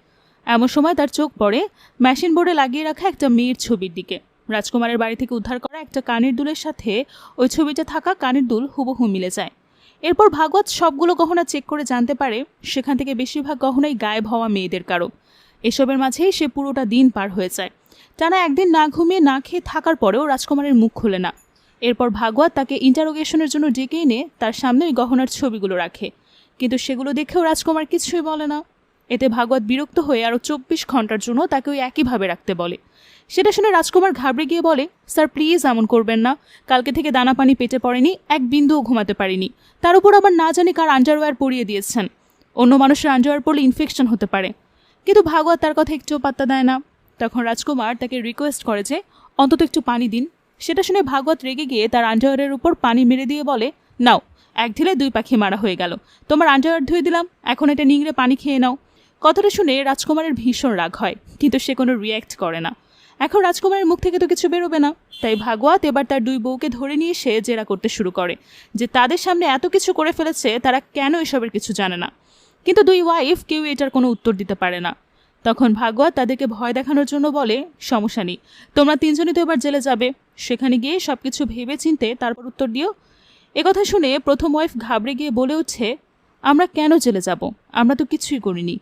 এমন সময় তার চোখ পড়ে মেশিন বোর্ডে লাগিয়ে রাখা একটা মেয়ের ছবির দিকে। রাজকুমারের বাড়ি থেকে উদ্ধার করা একটা কানের দুলের সাথে ওই ছবিতে থাকা কানের দুল হুবহু মিলে যায়। এরপর ভাগবত সবগুলো গহনা চেক করে জানতে পারে সেখান থেকে বেশিরভাগ গহনাই গায়েব হওয়া মেয়েদের কারো। এসবের মাঝেই সে পুরোটা দিন পার হয়ে যায়। টানা একদিন না ঘুমিয়ে না খেয়ে থাকার পরেও রাজকুমারের মুখ খোলে না। এরপর ভাগবত তাকে ইন্টারোগেশনের জন্য ডেকে এনে তার সামনে ওই গহনার ছবিগুলো রাখে, কিন্তু সেগুলো দেখেও রাজকুমার কিছুই বলে না। এতে ভাগবত বিরক্ত হয়ে আরও 24 ঘন্টার জন্য তাকে ওই একইভাবে রাখতে বলে। সেটা শুনে রাজকুমার ঘাবড়ে গিয়ে বলে, স্যার প্লিজ এমন করবেন না, কালকে থেকে দানা পানি পেটে পড়েনি, এক বিন্দুও ঘুমাতে পারিনি, তার উপর আবার না জানি কার আন্ডারওয়্যার পরিয়ে দিয়েছেন, অন্য মানুষের আন্ডারওয়্যার পরলে ইনফেকশন হতে পারে। কিন্তু ভাগবত তার কথা একটুও পাত্তা দেয় না। তখন রাজকুমার তাকে রিকোয়েস্ট করে যে অন্তত একটু পানি দিন। সেটা শুনে ভাগবত রেগে গিয়ে তার আন্ডারওয়্যারের উপর পানি মেরে দিয়ে বলে, নাও, এক ঢিলে 2 পাখি মারা হয়ে গেল, তোমার আন্ডারওয়্যার ধুয়ে দিলাম, এখন এটা নিংড়ে পানি খেয়ে নাও। কথাটা শুনে রাজকুমারের ভীষণ রাগ হয়, কিন্তু সে কোনো রিয়্যাক্ট করে না। এখন রাজকুমারের মুখ থেকে তো কিছু বেরোবে না, তাই ভাগবত এবার তার 2 বউকে ধরে নিয়ে এসে জেরা করতে শুরু করে যে তাদের সামনে এত কিছু করে ফেলেছে, তারা কেন এসবের কিছু জানে না। কিন্তু 2 ওয়াইফ কেউ এটার কোনো উত্তর দিতে পারে না। তখন ভাগবত তাদেরকে ভয় দেখানোর জন্য বলে, সমস্যা নেই, তোমরা 3 জনই তো এবার জেলে যাবে, সেখানে গিয়ে সব কিছু ভেবে চিনতে তারপর উত্তর দিও। একথা শুনে প্রথম ওয়াইফ ঘাবড়ে গিয়ে বলে উঠছে, আমরা কেন জেলে যাব, আমরা তো কিছুই করিনি।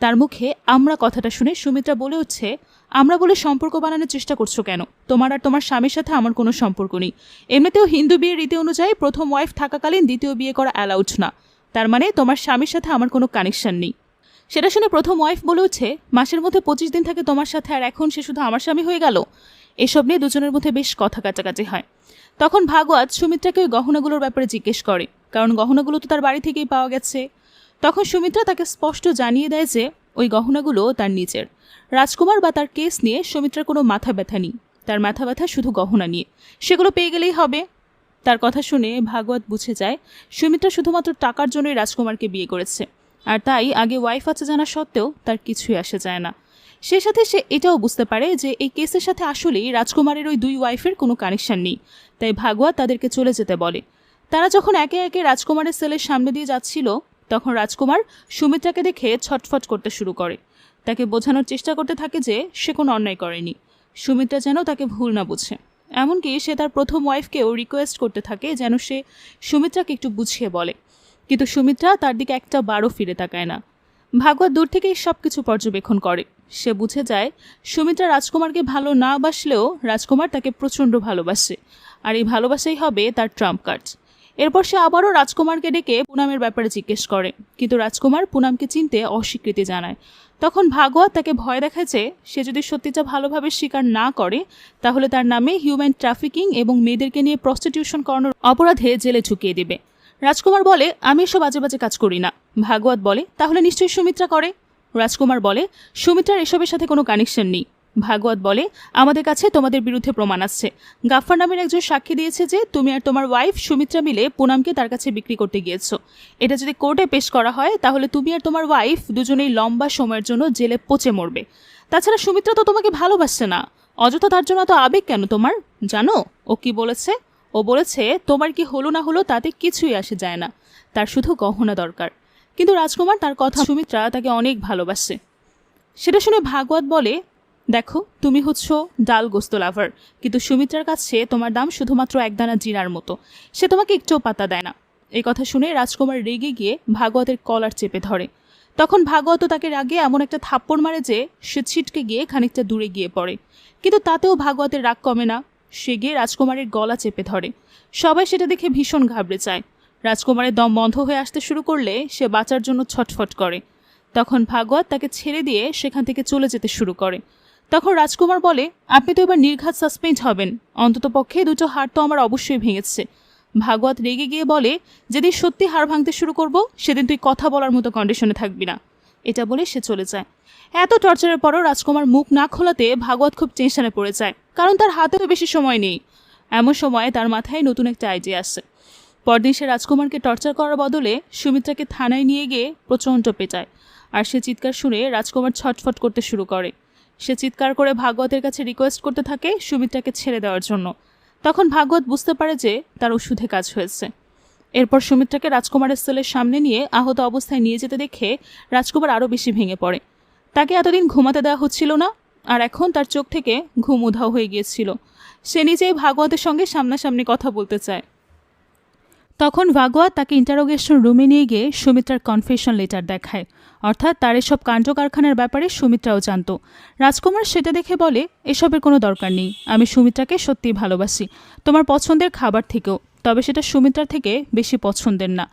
তার মুখে আমরা কথাটা শুনে সুমিত্রা বলে উঠছে, আমরা বলে সম্পর্ক বানানোর চেষ্টা করছো কেন, তোমার আর তোমার স্বামীর সাথে আমার কোনো সম্পর্ক নেই। এমনিতেও হিন্দু বিয়ের রীতি অনুযায়ী প্রথম ওয়াইফ থাকাকালীন দ্বিতীয় বিয়ে করা অ্যালাউড না, তার মানে তোমার স্বামীর সাথে আমার কোনো কানেকশন নেই। সেটা শুনে প্রথম ওয়াইফ বলে উঠছে, মাসের মধ্যে 25 দিন থাকে তোমার সাথে, আর এখন সে শুধু আমার স্বামী হয়ে গেল। এসব নিয়ে দুজনের মধ্যে বেশ কথা কাটাকাটি হয়। তখন ভাগবত সুমিত্রাকে ওই গহনাগুলোর ব্যাপারে জিজ্ঞেস করে, কারণ গহনাগুলো তো তার বাড়ি থেকেই পাওয়া গেছে। তখন সুমিত্রা তাকে স্পষ্ট জানিয়ে দেয় যে ওই গহনাগুলো তার নিজের। রাজকুমার বা তার কেস নিয়ে সুমিত্রার কোনো মাথা ব্যথা নেই, তার মাথা ব্যথা শুধু গহনা নিয়ে, সেগুলো পেয়ে গেলেই হবে। তার কথা শুনে ভাগবত বুঝে যায় সুমিত্রা শুধুমাত্র টাকার জন্যই রাজকুমারকে বিয়ে করেছে, আর তাই আগে ওয়াইফ আছে জানা সত্ত্বেও তার কিছুই আসে যায় না। সে সাথে সে এটাও বুঝতে পারে যে এই কেসের সাথে আসলেই রাজকুমারের ওই 2 ওয়াইফের কোনো কানেকশন নেই, তাই ভাগবত তাদেরকে চলে যেতে বলে। তারা যখন একে একে রাজকুমারের সেলের সামনে দিয়ে যাচ্ছিল, তখন রাজকুমার সুমিত্রাকে দেখে ছটফট করতে শুরু করে। তাকে বোঝানোর চেষ্টা করতে থাকে যে সে কোনো অন্যায় করেনি, সুমিত্রা যেন তাকে ভুল না বুঝে। এমনকি সে তার প্রথম ওয়াইফকেও রিকোয়েস্ট করতে থাকে যেন সে সুমিত্রাকে একটু বুঝিয়ে বলে, কিন্তু সুমিত্রা তার দিকে একটা বারও ফিরে তাকায় না। ভাগবত দূর থেকেই সব কিছু পর্যবেক্ষণ করে। সে বুঝে যায় সুমিত্রা রাজকুমারকে ভালো না বাসলেও রাজকুমার তাকে প্রচণ্ড ভালোবাসে, আর এই ভালোবাসাই হবে তার ট্রাম্প কার্ড। এরপর সে আবারও রাজকুমারকে ডেকে পুনামের ব্যাপারে জিজ্ঞেস করে, কিন্তু রাজকুমার পুনামকে চিনতে অস্বীকৃতি জানায়। তখন ভাগবত তাকে ভয় দেখাচ্ছে সে যদি সত্যিটা ভালোভাবে স্বীকার না করে তাহলে তার নামে হিউম্যান ট্রাফিকিং এবং মেয়েদেরকে নিয়ে প্রস্টিটিউশন করানোর অপরাধে জেলে ঢুকিয়ে দেবে। রাজকুমার বলে, আমি এসব বাজে বাজে কাজ করি না। ভাগবত বলে, তাহলে নিশ্চয়ই সুমিত্রা করে। রাজকুমার বলে, সুমিত্রার এসবের সাথে কোনো কানেকশন নেই। ভাগবত বলে, আমাদের কাছে তোমাদের বিরুদ্ধে প্রমাণ আছে। গাফফার নামের একজন সাক্ষী দিয়েছে যে তুমি আর তোমার ওয়াইফ সুমিত্রা মিলে পুনামকে তার কাছে বিক্রি করতে গিয়েছো। এটা যদি কোর্টে পেশ করা হয় তাহলে তুমি আর তোমার ওয়াইফ দুজনেই লম্বা সময়ের জন্য জেলে পচে মরবে। তাছাড়া সুমিত্রা তো তোমাকে ভালোবাসছে না, অযথা তার জন্য এত আবেগ কেন তোমার? জানো ও কি বলেছে? ও বলেছে তোমার কি হলো না হলো তাতে কিছুই আসে যায় না, তার শুধু গহনা দরকার। কিন্তু রাজকুমার তার কথা, সুমিত্রা তাকে অনেক ভালোবাসে। সেটা শুনে ভাগবত বলে, দেখো তুমি হচ্ছ ডাল গোস্ত লাভার, কিন্তু সুমিত্রার কাছে তোমার দাম শুধুমাত্র একদানা জিরার মতো, সে তোমাকে একটুও পাত্তা দেয় না। এই কথা শুনে রাজকুমার রেগে গিয়ে ভাগবতের কলার চেপে ধরে। তখন ভাগবত তাকে রাগে এমন একটা থাপ্পড় মারে যে সে ছিটকে গিয়ে খানিকটা দূরে গিয়ে পড়ে, কিন্তু তাতেও ভাগবতের রাগ কমে না। সে গিয়ে রাজকুমারের গলা চেপে ধরে। সবাই সেটা দেখে ভীষণ ঘাবড়ে যায়। রাজকুমারের দম বন্ধ হয়ে আসতে শুরু করলে সে বাঁচার জন্য ছটফট করে। তখন ভাগবত তাকে ছেড়ে দিয়ে সেখান থেকে চলে যেতে শুরু করে। তখন রাজকুমার বলে, আপনি তো এবার নির্ঘাত সাসপেন্ড হবেন, অন্তত পক্ষে 2টো হাড় তো আমার অবশ্যই ভেঙেছে। ভাগবত রেগে গিয়ে বলে, যেদিন সত্যি হাড় ভাঙতে শুরু করব সেদিন তুই কথা বলার মতো কন্ডিশনে থাকবি না। এটা বলে সে চলে যায়। এত টর্চারের পরও রাজকুমার মুখ না খোলাতে ভাগবত খুব টেনশনে পড়ে যায়, কারণ তার হাতেও বেশি সময় নেই। এমন সময় তার মাথায় নতুন একটা আইডিয়া আসে। পরদিন সে রাজকুমারকে টর্চার করার বদলে সুমিত্রাকে থানায় নিয়ে গিয়ে প্রচণ্ড পেটায়, আর সে চিৎকার শুনে রাজকুমার ছটফট করতে শুরু করে। সে চিৎকার করে ভাগবতের কাছে রিকোয়েস্ট করতে থাকে সুমিত্রাকে ছেড়ে দেওয়ার জন্য। তখন ভাগবত বুঝতে পারে যে তার ওষুধে কাজ হয়েছে। এরপর সুমিত্রাকে রাজকুমারের সেলের সামনে নিয়ে আহত অবস্থায় নিয়ে যেতে দেখে রাজকুমার আরও বেশি ভেঙে পড়ে। তাকে এতদিন ঘুমাতে দেওয়া হচ্ছিল না, আর এখন তার চোখ থেকে ঘুম উধাও হয়ে গিয়েছিল। সে নিজেই ভাগবতের সঙ্গে সামনাসামনি কথা বলতে চায়। তখন ভাগবত তাকে ইন্টারোগেশন রুমে নিয়ে গিয়ে সুমিত্রার কনফেশন লেটার দেখায়, অর্থাৎ তার এসব কাণ্ড কারখানার ব্যাপারে সুমিত্রাও জানত। রাজকুমার সেটা দেখে বলে, এসবের কোনো দরকার নেই, আমি সুমিত্রাকে সত্যিই ভালোবাসি, তোমার পছন্দের খাবার থেকেও, তবে সেটা সুমিত্রার থেকে বেশি পছন্দের না।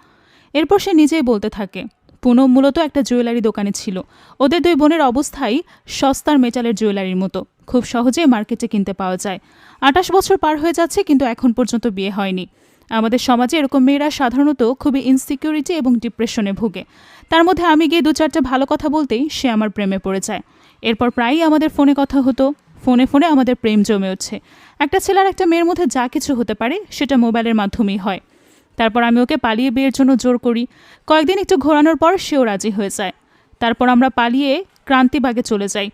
এরপর সে নিজেই বলতে থাকে, পুনম মূলত একটা জুয়েলারি দোকানে ছিল। ওদের দুই বোনের অবস্থাই সস্তার মেটালের জুয়েলারির মতো, খুব সহজেই মার্কেটে কিনতে পাওয়া যায়। 28 বছর পার হয়ে যাচ্ছে, কিন্তু এখন পর্যন্ত বিয়ে হয়নি। আমাদের সমাজে এরকম মেয়েরা সাধারণত খুবই ইনসিকিউরিটি এবং ডিপ্রেশনে ভোগে। তার মধ্যে আমি গিয়ে 2-4টা ভালো কথা বলতেই সে আমার প্রেমে পড়ে যায়। এরপর প্রায়ই আমাদের ফোনে কথা হতো, ফোনে ফোনে আমাদের প্রেম জমে উঠছে। একটা ছেলে আর একটা মেয়ের মধ্যে যা কিছু হতে পারে সেটা মোবাইলের মাধ্যমেই হয়। তারপর আমি ওকে পালিয়ে বিয়ের জন্য জোর করি। কয়েকদিন একটু ঘোরানোর পর সেও রাজি হয়ে যায়। তারপর আমরা পালিয়ে ক্রান্তিবাগে চলে যাই।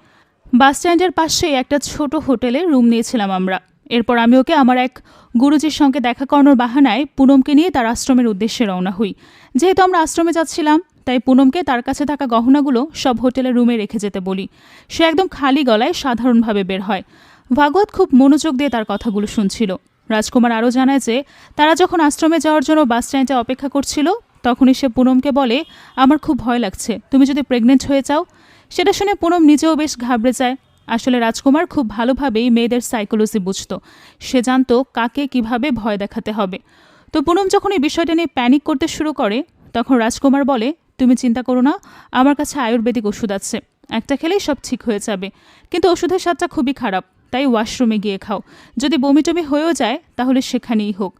বাস স্ট্যান্ডের পাশে একটা ছোট হোটেলে রুম নিয়েছিলাম আমরা। এরপর আমি ওকে আমার এক গুরুজির সঙ্গে দেখা করানোর বাহানায় পুনমকে নিয়ে তার আশ্রমের উদ্দেশ্যে রওনা হই। যেহেতু আমরা আশ্রমে যাচ্ছিলাম, তাই পুনমকে তার কাছে থাকা গহনাগুলো সব হোটেলের রুমে রেখে যেতে বলি। সে একদম খালি গলায় সাধারণভাবে বের হয়। ভাগবত খুব মনোযোগ দিয়ে তার কথাগুলো শুনছিল। রাজকুমার আরও জানায় যে তারা যখন আশ্রমে যাওয়ার জন্য বাস স্ট্যান্ডে অপেক্ষা করছিল, তখনই সে পুনমকে বলে, আমার খুব ভয় লাগছে, তুমি যদি প্রেগনেন্ট হয়ে যাও। সেটা শুনে পুনম নিজেও বেশ ঘাবড়ে যায়। আসলে রাজকুমার খুব ভালোভাবেই মেয়েদের সাইকোলজি বুঝত। সে জানত কাকে কিভাবে ভয় দেখাতে হবে। তো পুনম যখন এই বিষয়টা নিয়ে প্যানিক করতে শুরু করে, তখন রাজকুমার বলে, তুমি চিন্তা করো না, আমার কাছে আয়ুর্বেদিক ওষুধ আছে, একটা খেলেই সব ঠিক হয়ে যাবে। কিন্তু ওষুধের স্বাদটা খুবই খারাপ, তাই ওয়াশরুমে গিয়ে খাও। যদি বমি টমি হয়েও যায় তাহলে সেখানেই হোক।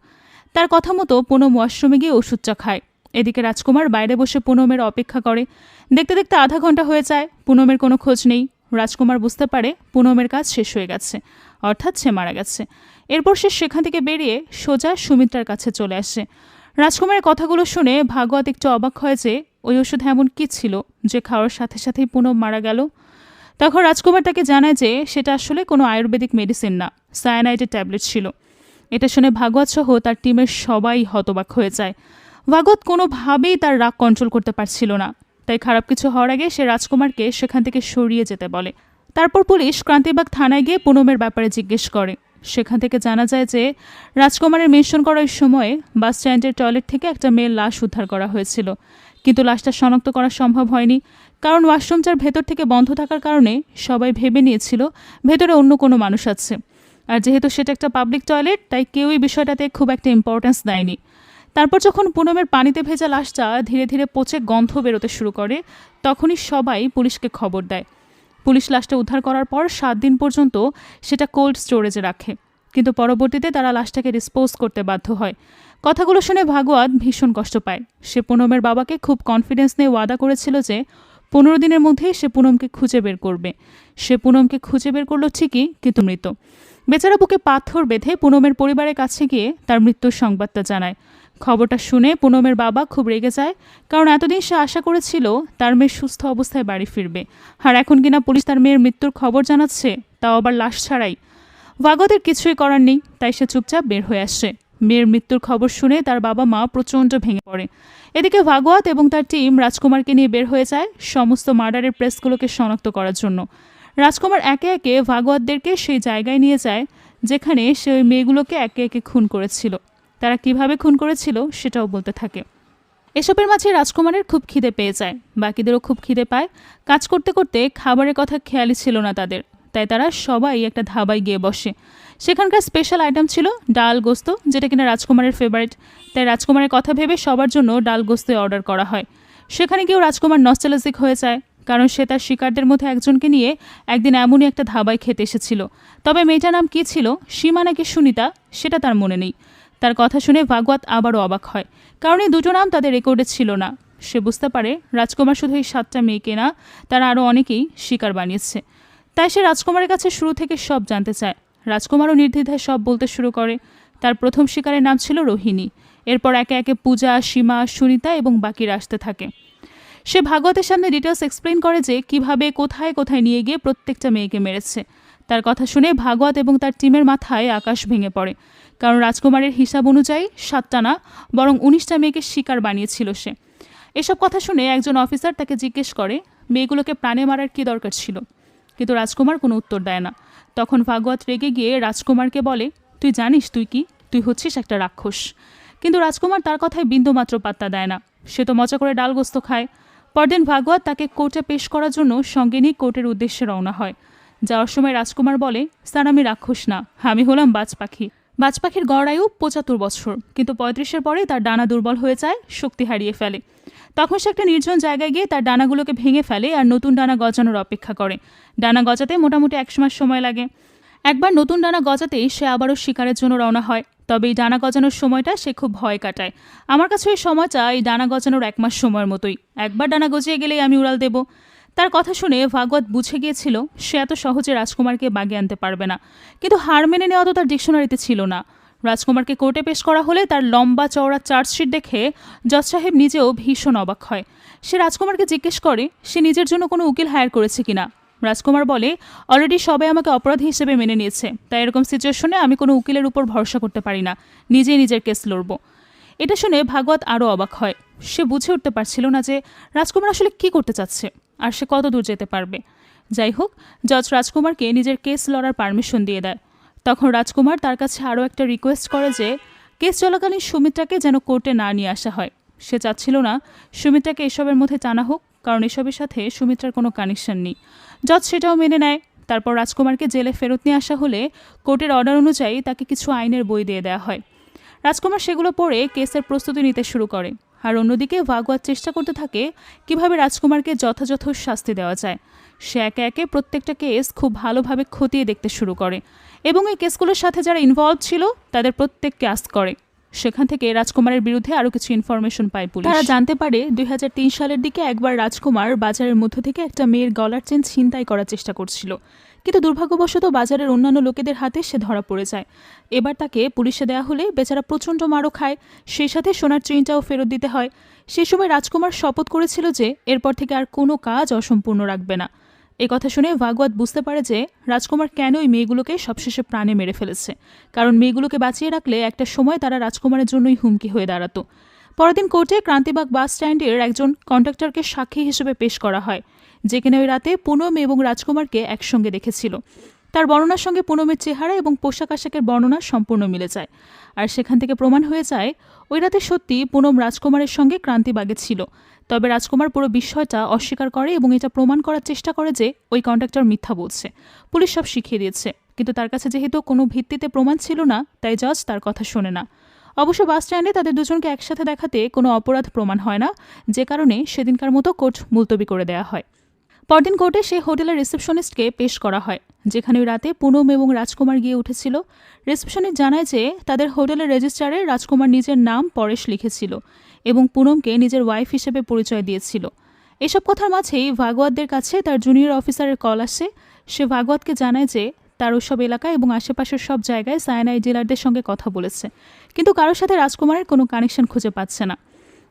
তার কথা মতো পুনম ওয়াশরুমে গিয়ে ওষুধটা খায়। এদিকে রাজকুমার বাইরে বসে পুনমের অপেক্ষা করে। দেখতে দেখতে আধা ঘন্টা হয়ে যায়, পুনমের কোনো খোঁজ নেই। রাজকুমার বুঝতে পারে পুনমের কাজ শেষ হয়ে গেছে, অর্থাৎ সে মারা গেছে। এরপর সে সেখান থেকে বেরিয়ে সোজা সুমিত্রার কাছে চলে আসে। রাজকুমারের কথাগুলো শুনে ভাগবত একটু অবাক হয় যে ওই ওষুধ এমন কী ছিল যে খাওয়ার সাথে সাথেই পুনম মারা গেল। তখন রাজকুমার তাকে জানায় যে সেটা আসলে কোনো আয়ুর্বেদিক মেডিসিন না, সায়ানাইডের ট্যাবলেট ছিল। এটা শুনে ভাগবত সহ তার টিমের সবাই হতবাক হয়ে যায়। ভাগবত কোনোভাবেই তার রাগ কন্ট্রোল করতে পারছিল না, তাই খারাপ কিছু হওয়ার আগে সে রাজকুমারকে সেখান থেকে সরিয়ে যেতে বলে। তারপর পুলিশ ক্রান্তিবাগ থানায় গিয়ে পুনমের ব্যাপারে জিজ্ঞেস করে। সেখান থেকে জানা যায় যে রাজকুমারের মেনশন করার সময়ে বাস স্ট্যান্ডের টয়লেট থেকে একটা মেয়ের লাশ উদ্ধার করা হয়েছিল, কিন্তু লাশটা শনাক্ত করা সম্ভব হয়নি, কারণ ওয়াশরুমটার ভেতর থেকে বন্ধ থাকার কারণে সবাই ভেবে নিয়েছিল ভেতরে অন্য কোনো মানুষ আছে। আর যেহেতু সেটা একটা পাবলিক টয়লেট, তাই কেউই বিষয়টাতে খুব একটা ইম্পর্টেন্স দেয়নি। তারপর যখন পুনমের পানিতে ভেজা লাশটা ধীরে ধীরে পচে গন্ধ বেরোতে শুরু করে, তখনই সবাই পুলিশকে খবর দেয়। পুলিশ লাশটা উদ্ধার করার পর 7 দিন পর্যন্ত সেটা কোল্ড স্টোরেজে রাখে, কিন্তু পরবর্তীতে তারা লাশটাকে ডিসপোজ করতে বাধ্য হয়। কথাগুলো শুনে ভাগবত ভীষণ কষ্ট পায়। সে পুনমের বাবাকে খুব কনফিডেন্স নিয়ে ওয়াদা করেছিল যে 15 দিনের মধ্যেই সে পুনমকে খুঁজে বের করবে। সে পুনমকে খুঁজে বের করলো ঠিকই, কিন্তু মৃত। বেচারা বুকে পাথর বেঁধে পুনমের পরিবারের কাছে গিয়ে তার মৃত্যুর সংবাদটা জানায়। খবরটা শুনে পুনমের বাবা খুব রেগে যায়, কারণ এতদিন সে আশা করেছিল তার মেয়ে সুস্থ অবস্থায় বাড়ি ফিরবে, আর এখন কিনা পুলিশ তার মেয়ের মৃত্যুর খবর জানাচ্ছে, তাও আবার লাশ ছাড়াই। ভাগবতের কিছুই করার নেই, তাই সে চুপচাপ বের হয়ে আসে। মেয়ের মৃত্যুর খবর শুনে তার বাবা মা প্রচণ্ড ভেঙে পড়ে। এদিকে ভাগবত এবং তার টিম রাজকুমারকে নিয়ে বের হয়ে যায় সমস্ত মার্ডারের প্রেসগুলোকে শনাক্ত করার জন্য। রাজকুমার একে একে ভাগবতদেরকে সেই জায়গায় নিয়ে যায় যেখানে সে ওই মেয়েগুলোকে একে একে খুন করেছিল। তারা কিভাবে খুন করেছিল সেটাও বলতে থাকে। এসবের মাঝে রাজকুমারের খুব খিদে পেয়ে যায়, বাকিদেরও খুব খিদে পায়। কাজ করতে করতে খাবারের কথা খেয়ালই ছিল না তাদের, তাই তারা সবাই একটা ধাবায় গিয়ে বসে। সেখানকার স্পেশাল আইটেম ছিল ডাল গোস্ত, যেটা কিনা রাজকুমারের ফেভারিট, তাই রাজকুমারের কথা ভেবে সবার জন্য ডাল গোস্ত অর্ডার করা হয়। সেখানে গিয়েও রাজকুমার নস্টালজিক হয়ে যায়, কারণ সে তার শিকারদের মধ্যে একজনকে নিয়ে একদিন এমনই একটা ধাবায় খেতে এসেছিল। তবে মেয়েটার নাম কী ছিল, সীমা নাকি সুনিতা, সেটা তার মনে নেই। তার কথা শুনে ভাগবত আবারও অবাক হয়, কারণ এই দুটো নাম তাদের রেকর্ডে ছিল না। সে বুঝতে পারে রাজকুমার শুধু এই 7টা মেয়েকে না, তারা আরও অনেকেই শিকার বানিয়েছে। তাই সে রাজকুমারের কাছে শুরু থেকে সব জানতে চায়। রাজকুমারও নির্দ্বিধায় সব বলতে শুরু করে। তার প্রথম শিকারের নাম ছিল রোহিণী। এরপর একে একে পূজা, সীমা, সুনিতা এবং বাকিরা আসতে থাকে। সে ভাগবতের সামনে ডিটেলস এক্সপ্লেন করে যে কিভাবে কোথায় কোথায় নিয়ে গিয়ে প্রত্যেকটা মেয়েকে মেরেছে। তার কথা শুনে ভাগবত এবং তার টিমের মাথায় আকাশ ভেঙে পড়ে, কারণ রাজকুমারের হিসাব অনুযায়ী 7টা না বরং 19টা মেয়েকে শিকার বানিয়েছিল সে। এসব কথা শুনে একজন অফিসার তাকে জিজ্ঞেস করে মেয়েগুলোকে প্রাণে মারার কী দরকার ছিল, কিন্তু রাজকুমার কোনো উত্তর দেয় না। তখন ভাগবত রেগে গিয়ে রাজকুমারকে বলে, তুই জানিস তুই কি, তুই হচ্ছিস একটা রাক্ষস। কিন্তু রাজকুমার তার কথায় বিন্দুমাত্র পাত্তা দেয় না, সে তো মজা করে ডালগোস্ত খায়। পরদিন ভাগবত তাকে কোর্টে পেশ করার জন্য সঙ্গে নিয়ে কোর্টের উদ্দেশ্যে রওনা হয়। যাওয়ার সময় রাজকুমার বলে, স্যার আমি রাক্ষস না, আমি হলাম বাজ পাখি। বাজ পাখির গড় আয়ু 75 বছর, কিন্তু 35-এর পরে তার ডানা দুর্বল হয়ে যায়, শক্তি হারিয়ে ফেলে। তখন সে একটা নির্জন জায়গায় গিয়ে তার ডানাগুলোকে ভেঙে ফেলে আর নতুন ডানা গজানোর অপেক্ষা করে। ডানা গজাতে মোটামুটি 1 মাস সময় লাগে। একবার নতুন ডানা গজাতেই সে আবারও শিকারের জন্য রওনা হয়। তবে এই ডানা গজানোর সময়টা সে খুব ভয় কাটায়। আমার কাছে এই সময়টা এই ডানা গজানোর 1 মাস সময়ের মতোই, একবার ডানা গজিয়ে গেলেই আমি উড়াল দেব। তার কথা শুনে ভাগবত বুঝে গিয়েছিল সে এত সহজে রাজকুমারকে বাগে আনতে পারবে না, কিন্তু হার মেনে নেওয়া তো তার ডিকশনারিতে ছিল না। রাজকুমারকে কোর্টে পেশ করা হলে তার লম্বা চওড়া চার্জশিট দেখে জজ সাহেব নিজেও ভীষণ অবাক হয়। সে রাজকুমারকে জিজ্ঞেস করে সে নিজের জন্য কোনো উকিল হায়ার করেছে কিনা। রাজকুমার বলে, অলরেডি সবাই আমাকে অপরাধী হিসেবে মেনে নিয়েছে, তাই এরকম সিচুয়েশনে আমি কোনো উকিলের উপর ভরসা করতে পারি না, নিজেই নিজের কেস লড়ব। এটা শুনে ভাগবত আরও অবাক হয়। সে বুঝে উঠতে পারছিল না যে রাজকুমার আসলে কী করতে চাচ্ছে আর সে কত দূর যেতে পারবে। যাই হোক, জজ রাজকুমারকে নিজের কেস লড়ার পারমিশন দিয়ে দেয়। তখন রাজকুমার তার কাছে আরও একটা রিকোয়েস্ট করে যে কেস চলাকালীন সুমিত্রাকে যেন কোর্টে না নিয়ে আসা হয়। সে চাচ্ছিল না সুমিত্রাকে এসবের মধ্যে টানা হোক, কারণ এসবের সাথে সুমিত্রার কোনো কানেকশন নেই। জজ সেটাও মেনে নেয়। তারপর রাজকুমারকে জেলে ফেরত নিয়ে আসা হলে কোর্টের অর্ডার অনুযায়ী তাকে কিছু আইনের বই দিয়ে দেওয়া হয়। রাজকুমার সেগুলো পড়ে কেসের প্রস্তুতি নিতে শুরু করে, আর অন্যদিকে ভাগবত চেষ্টা করতে থাকে কিভাবে রাজকুমারকে যথাযথ শাস্তি দেওয়া যায়। সে একে একে প্রত্যেকটা কেস খুব ভালোভাবে খতিয়ে দেখতে শুরু করে এবং এই কেসগুলোর সাথে যারা ইনভলভ ছিল তাদের প্রত্যেককে আস্ক করে। সেখান থেকে রাজকুমারের বিরুদ্ধে আরও কিছু ইনফরমেশন পায় পুলিশ। তারা জানতে পারে 2003 সালের দিকে একবার রাজকুমার বাজারের মধ্য থেকে একটা মেয়ের গলার চেন ছিনতাই করার চেষ্টা করছিল, কিন্তু দুর্ভাগ্যবশত বাজারের অন্যান্য লোকেদের হাতে সে ধরা পড়ে যায়। এবার তাকে পুলিশে দেওয়া হলে বেচারা প্রচণ্ড মারও খায়, সেই সাথে সোনার চেইনটাও ফেরত দিতে হয়। সেই সময় রাজকুমার শপথ করেছিল যে এরপর থেকে আর কোনো কাজ অসম্পূর্ণ রাখবে না। এই কথা শুনে ভাগবত বুঝতে পারে যে রাজকুমার কেন ওই মেয়েগুলোকে সবশেষে প্রাণে মেরে ফেলেছে, কারণ মেয়েগুলোকে বাঁচিয়ে রাখলে একটা সময় তারা রাজকুমারের জন্যই হুমকি হয়ে দাঁড়াতো। পরের দিন কোর্টে ক্রান্তিবাগ বাস স্ট্যান্ডের একজন কন্ডাক্টরকে সাক্ষী হিসেবে পেশ করা হয়, যে কিনা ওই রাতে পুনম এবং রাজকুমারকে একসঙ্গে দেখেছিল। তার বর্ণনার সঙ্গে পুনমের চেহারা এবং পোশাক আশাকের বর্ণনা সম্পূর্ণ মিলে যায়, আর সেখান থেকে প্রমাণ হয়ে যায় ওই রাতে সত্যি পুনম রাজকুমারের সঙ্গে ক্রান্তিবাগে ছিল। তবে রাজকুমার পুরো বিষয়টা অস্বীকার করে এবং এটা প্রমাণ করার চেষ্টা করে যে ওই কন্ডাক্টর মিথ্যা বলছে, পুলিশ সব শিখিয়ে দিয়েছে। কিন্তু তার কাছে যেহেতু কোনো ভিত্তিতে প্রমাণ ছিল না, তাই জজ তার কথা শোনে না। অবশ্য বাস স্ট্যান্ডে তাদের দুজনকে একসাথে দেখাতে কোনো অপরাধ প্রমাণ হয় না, যে কারণে সেদিনকার মতো কোর্ট মুলতবি করে দেওয়া হয়। পরদিন কোর্টে সেই হোটেলের রিসেপশনিস্টকে পেশ করা হয়, যেখানে ওই রাতে পুনম এবং রাজকুমার গিয়ে উঠেছিল। রিসেপশনিস্ট জানায় যে তাদের হোটেলের রেজিস্ট্রারে রাজকুমার নিজের নাম পরেশ লিখেছিল এবং পুনমকে নিজের ওয়াইফ হিসেবে পরিচয় দিয়েছিল। এসব কথার মাঝেই ভাগবতদের কাছে তার জুনিয়র অফিসারের কল আসে। সে ভাগবতকে জানায় যে তার ওইসব এলাকা এবং আশেপাশের সব জায়গায় সায়ানাইড ডিলারদের সঙ্গে কথা বলেছে, কিন্তু কারোর সাথে রাজকুমারের কোনো কানেকশন খুঁজে পাচ্ছে না।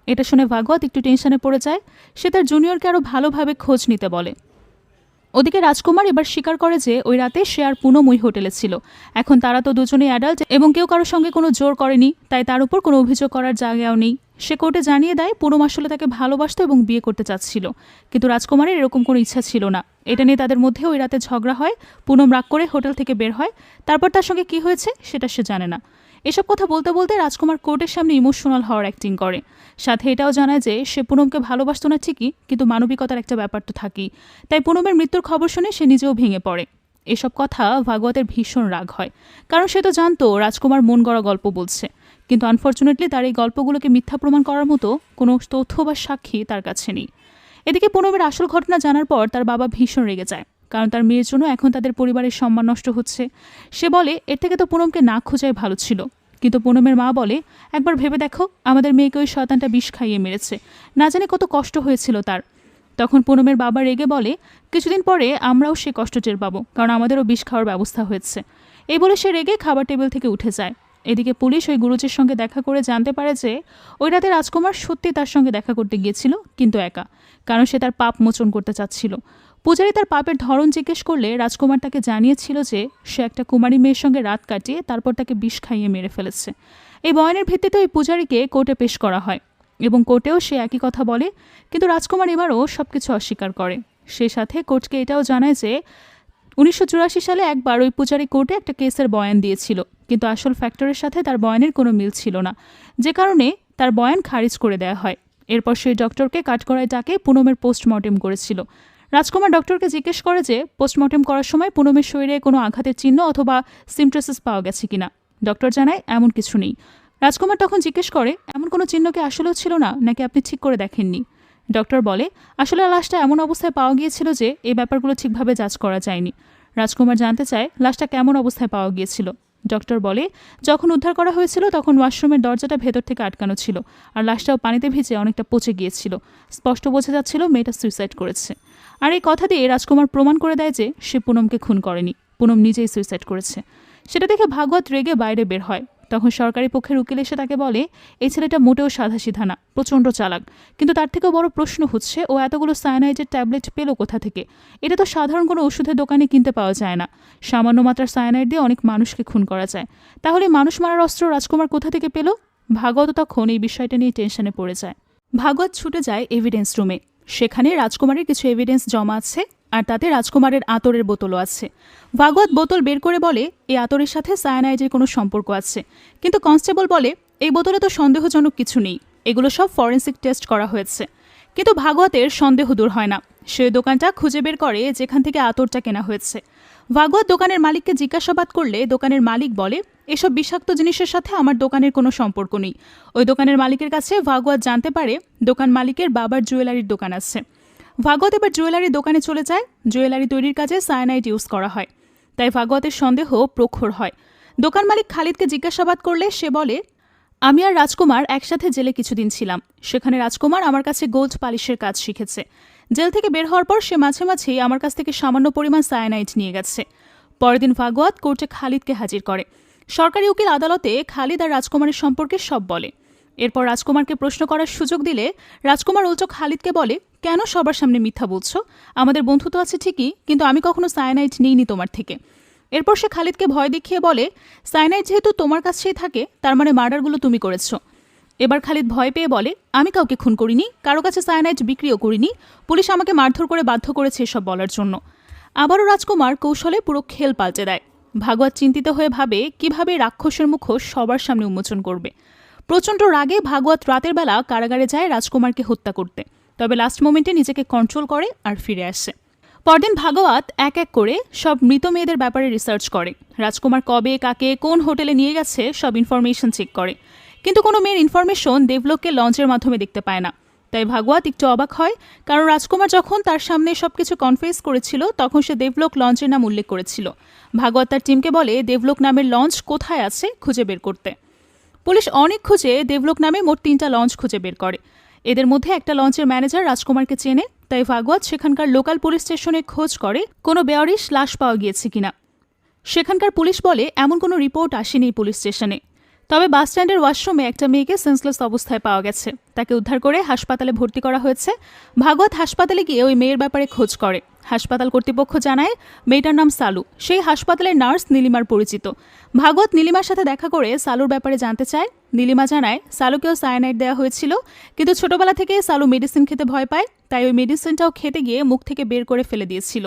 এটা শুনে ভাগবত একটু টেনশনে পড়ে যায়। সে তার জুনিয়রকে আরও ভালোভাবে খোঁজ নিতে বলে। ওদিকে রাজকুমার এবার স্বীকার করে যে ওই রাতে সে আর পুনম ওই হোটেলে ছিল। এখন তারা তো দুজনেই অ্যাডাল্ট এবং কেউ কারোর সঙ্গে কোনো জোর করেনি, তাই তার উপর কোনো অভিযোগ করার জায়গাও নেই। সে কোর্টে জানিয়ে দেয় পুনম আসলে তাকে ভালোবাসত এবং বিয়ে করতে চাচ্ছিল, কিন্তু রাজকুমারের এরকম কোনো ইচ্ছা ছিল না। এটা নিয়ে তাদের মধ্যে ওই রাতে ঝগড়া হয়। পুনম রাগ করে হোটেল থেকে বের হয়। তারপর তার সঙ্গে কী হয়েছে সেটা সে জানে না। এসব কথা বলতে বলতে রাজকুমার কোর্টের সামনে ইমোশনাল হওয়ার অ্যাক্টিং করে। সাথে এটাও জানায় যে সে পুনমকে ভালোবাসত না ঠিকই, কিন্তু মানবিকতার একটা ব্যাপার তো থাকেই। তাই পুনমের মৃত্যুর খবর শুনে সে নিজেও ভেঙে পড়ে। এসব কথা ভাগবতের ভীষণ রাগ হয়, কারণ সে তো জানতো রাজকুমার মন গড়া গল্প বলছে, কিন্তু আনফর্চুনেটলি তার এই গল্পগুলোকে মিথ্যা প্রমাণ করার মতো কোনো তথ্য বা সাক্ষী তার কাছে নেই। এদিকে পুনমের আসল ঘটনা জানার পর তার বাবা ভীষণ রেগে যায়, কারণ তার মেয়ের জন্য এখন তাদের পরিবারের সম্মান নষ্ট হচ্ছে। সে বলে এর থেকে তো পুনমকে না খোঁজাই ভালো ছিল। কিন্তু পুনমের মা বলে, একবার ভেবে দেখো, আমাদের মেয়েকে ওই শয়তানটা বিষ খাইয়ে মেরেছে, না জানে কত কষ্ট হয়েছিল তার। তখন পুনমের বাবা রেগে বলে, কিছুদিন পরে আমরাও সে কষ্ট টের পাবো, কারণ আমাদেরও বিষ খাওয়ার ব্যবস্থা হয়েছে। এই বলে সে রেগে খাবার টেবিল থেকে উঠে যায়। এদিকে পুলিশ ওই গুরুজির সঙ্গে দেখা করে জানতে পারে যে ওই রাতে রাজকুমার সত্যি তার সঙ্গে দেখা করতে গিয়েছিল, কিন্তু একা, কারণ সে তার পাপ মোচন করতে চাচ্ছিল। পূজারী তার পাপের ধরন জিজ্ঞেস করলে রাজকুমার তাকে জানিয়েছিল যে সে একটা কুমারী মেয়ের সঙ্গে রাত কাটিয়ে তারপর তাকে বিষ খাইয়ে মেরে ফেলেছে। এই বয়ানের ভিত্তিতে ওই পূজারীকে কোর্টে পেশ করা হয় এবং কোর্টেও সে একই কথা বলে, কিন্তু রাজকুমার এবারও সবকিছু অস্বীকার করে। সেই সাথে কোর্টকে এটাও জানায় যে 1984 সালে একবার ওই পূজারী কোর্টে একটা কেসের বয়ান দিয়েছিল, কিন্তু আসল ফ্যাক্টরের সাথে তার বয়ানের কোনো মিল ছিল না, যে কারণে তার বয়ান খারিজ করে দেওয়া হয়। এরপর সেই ডক্টরকে কাঠগড়ায় ডাকে পুনমের পোস্টমর্টেম করেছিল। রাজকুমার ডক্টরকে জিজ্ঞেস করে যে পোস্টমর্টেম করার সময় পুনমের শরীরে কোনো আঘাতের চিহ্ন অথবা সিমট্রেসিস পাওয়া গেছে কিনা। ডক্টর জানায় এমন কিছু নেই। রাজকুমার তখন জিজ্ঞেস করে এমন কোনো চিহ্ন কি আসলেও ছিল না, নাকি আপনি ঠিক করে দেখেননি। ডক্টর বলে আসলে লাশটা এমন অবস্থায় পাওয়া গিয়েছিল যে এই ব্যাপারগুলো ঠিকভাবে যাচ করা যায়নি। রাজকুমার জানতে চায় লাশটা কেমন অবস্থায় পাওয়া গিয়েছিল। ডক্টর বলে যখন উদ্ধার করা হয়েছিল তখন ওয়াশরুমের দরজাটা ভেতর থেকে আটকানো ছিল, আর লাশটাও পানিতে ভিজে অনেকটা পচে গিয়েছিল। স্পষ্ট বোঝা যাচ্ছিল মেয়েটা সুইসাইড করেছে। আর এই কথা দিয়ে রাজকুমার প্রমাণ করে দেয় যে সে পুনমকে খুন করেনি, পুনম নিজেই সুইসাইড করেছে। সেটা দেখে ভাগবত রেগে বাইরে বের হয়। তখন সরকারি পক্ষের উকিল এসে তাকে বলে এই ছেলেটা মোটেও সাধাসিধা না, প্রচণ্ড চালাক, কিন্তু তার থেকেও বড় প্রশ্ন হচ্ছে ও এতগুলো সায়ানাইডের ট্যাবলেট পেল কোথা থেকে। এটা তো সাধারণ কোনো ওষুধের দোকানে কিনতে পাওয়া যায় না। সামান্য মাত্রার সায়ানাইড দিয়ে অনেক মানুষকে খুন করা যায়, তাহলে মানুষ মারার অস্ত্র রাজকুমার কোথা থেকে পেল। ভাগবত তখন এই বিষয়টা নিয়ে টেনশনে পড়ে যায়। ভাগবত ছুটে যায় এভিডেন্স রুমে। সেখানে রাজকুমারের কিছু এভিডেন্স জমা আছে, আর তাতে রাজকুমারের আতরের বোতলও আছে। ভাগবত বোতল বের করে বলে এই আতরের সাথে সায়ানাইডের কোনো সম্পর্ক আছে, কিন্তু কনস্টেবল বলে এই বোতলে তো সন্দেহজনক কিছু নেই, এগুলো সব ফরেন্সিক টেস্ট করা হয়েছে। কিন্তু ভাগবতের সন্দেহ দূর হয় না। সে দোকানটা খুঁজে বের করে যেখান থেকে আতরটা কেনা হয়েছে। ভাগবত দোকানের মালিককে জিজ্ঞাসাবাদ করলে দোকানের মালিক বলে এসব বিষাক্ত জিনিসের সাথে আমার দোকানের কোনো সম্পর্ক নেই। ওই দোকানের মালিকের কাছে ভাগবত জানতে পারে দোকান মালিকের বাবার জুয়েলারির দোকান আছে। ভাগবত এবার জুয়েলারির দোকানে চলে যায়। জুয়েলারি তৈরির কাজে সায়ানাইড ইউজ করা হয়, তাই ভাগবতের সন্দেহ প্রখর হয়। দোকান মালিক খালিদকে জিজ্ঞাসাবাদ করলে সে বলে আমি আর রাজকুমার একসাথে জেলে কিছুদিন ছিলাম। সেখানে রাজকুমার আমার কাছে গোল্ড পালিশের কাজ শিখেছে। জেল থেকে বের হওয়ার পর সে মাঝে মাঝেই আমার কাছ থেকে সামান্য পরিমাণ সায়ানাইড নিয়ে গেছে। পরের দিন ভাগবত কোর্টে খালিদকে হাজির করে। সরকারি উকিল আদালতে খালিদ আর রাজকুমারের সম্পর্কে সব বলে। এরপর রাজকুমারকে প্রশ্ন করার সুযোগ দিলে রাজকুমার উল্টো খালিদকে বলে কেন সবার সামনে মিথ্যা বলছো? আমাদের বন্ধুত্ব আছে ঠিকই, কিন্তু আমি কখনো সায়ানাইড নিইনি তোমার থেকে। এরপর সে খালিদকে ভয় দেখিয়ে বলে সায়ানাইড যেহেতু তোমার কাছেই থাকে তার মানে মার্ডারগুলো তুমি করেছো। এবার খালিদ ভয় পেয়ে বলে আমি কাউকে খুন করিনি, কারো কাছে সায়ানাইড বিক্রিও করিনি, পুলিশ আমাকে মারধর করে বাধ্য করেছে এসব বলার জন্য। আবারও রাজকুমার কৌশলে পুরো খেল পাল্টে দেয়। ভাগবত চিন্তিত হয়ে ভাবে কিভাবে রাক্ষসের মুখোশ সবার সামনে উন্মোচন করবে। প্রচণ্ড রাগে ভাগবত রাতের বেলা কারাগারে যায় রাজকুমারকে হত্যা করতে, তবে লাস্ট মোমেন্টে নিজেকে কন্ট্রোল করে আর ফিরে আসে। পরদিন ভাগবত এক এক করে সব মৃত মেয়েদের ব্যাপারে রিসার্চ করে। রাজকুমার কবে কাকে কোন হোটেলে নিয়ে গেছে সব ইনফরমেশন চেক করে, কিন্তু কোনো মেয়ের ইনফরমেশন দেবলোককে লঞ্চের মাধ্যমে দেখতে পায় না। তাই ভাগবত একটু অবাক হয়, কারণ রাজকুমার যখন তার সামনে সবকিছু কনফেস করেছিল তখন সে দেবলোক লঞ্চের নাম উল্লেখ করেছিল। ভাগবত তার টিমকে বলে দেবলোক নামের লঞ্চ কোথায় আছে খুঁজে বের করতে। পুলিশ অনেক খুঁজে দেবলোক নামে মোট 3টা লঞ্চ খুঁজে বের করে। এদের মধ্যে একটা লঞ্চের ম্যানেজার রাজকুমারকে চেনে, তাই ভাগবত সেখানকার লোকাল পুলিশ স্টেশনে খোঁজ করে কোনো বেয়ারিশ লাশ পাওয়া গিয়েছে কিনা। সেখানকার পুলিশ বলে এমন কোনো রিপোর্ট আসেনি পুলিশ স্টেশনে, তবে বাস স্ট্যান্ডের ওয়াশরুমে একটা মেয়েকে সেন্সলেস অবস্থায় পাওয়া গেছে। তাকে উদ্ধার করে হাসপাতালে ভর্তি করা হয়েছে। ভাগবত হাসপাতালে গিয়ে ওই মেয়ের ব্যাপারে খোঁজ করে। হাসপাতাল কর্তৃপক্ষ জানায় মেয়েটার নাম সালু, সেই হাসপাতালের নার্স নীলিমার পরিচিত। ভাগবত নীলিমার সাথে দেখা করে সালুর ব্যাপারে জানতে চায়। নীলিমা জানায় সালুকেও সায়ানাইড দেওয়া হয়েছিল, কিন্তু ছোটবেলা থেকে সালু মেডিসিন খেতে ভয় পায়, তাই ওই মেডিসিনটাও খেতে গিয়ে মুখ থেকে বের করে ফেলে দিয়েছিল।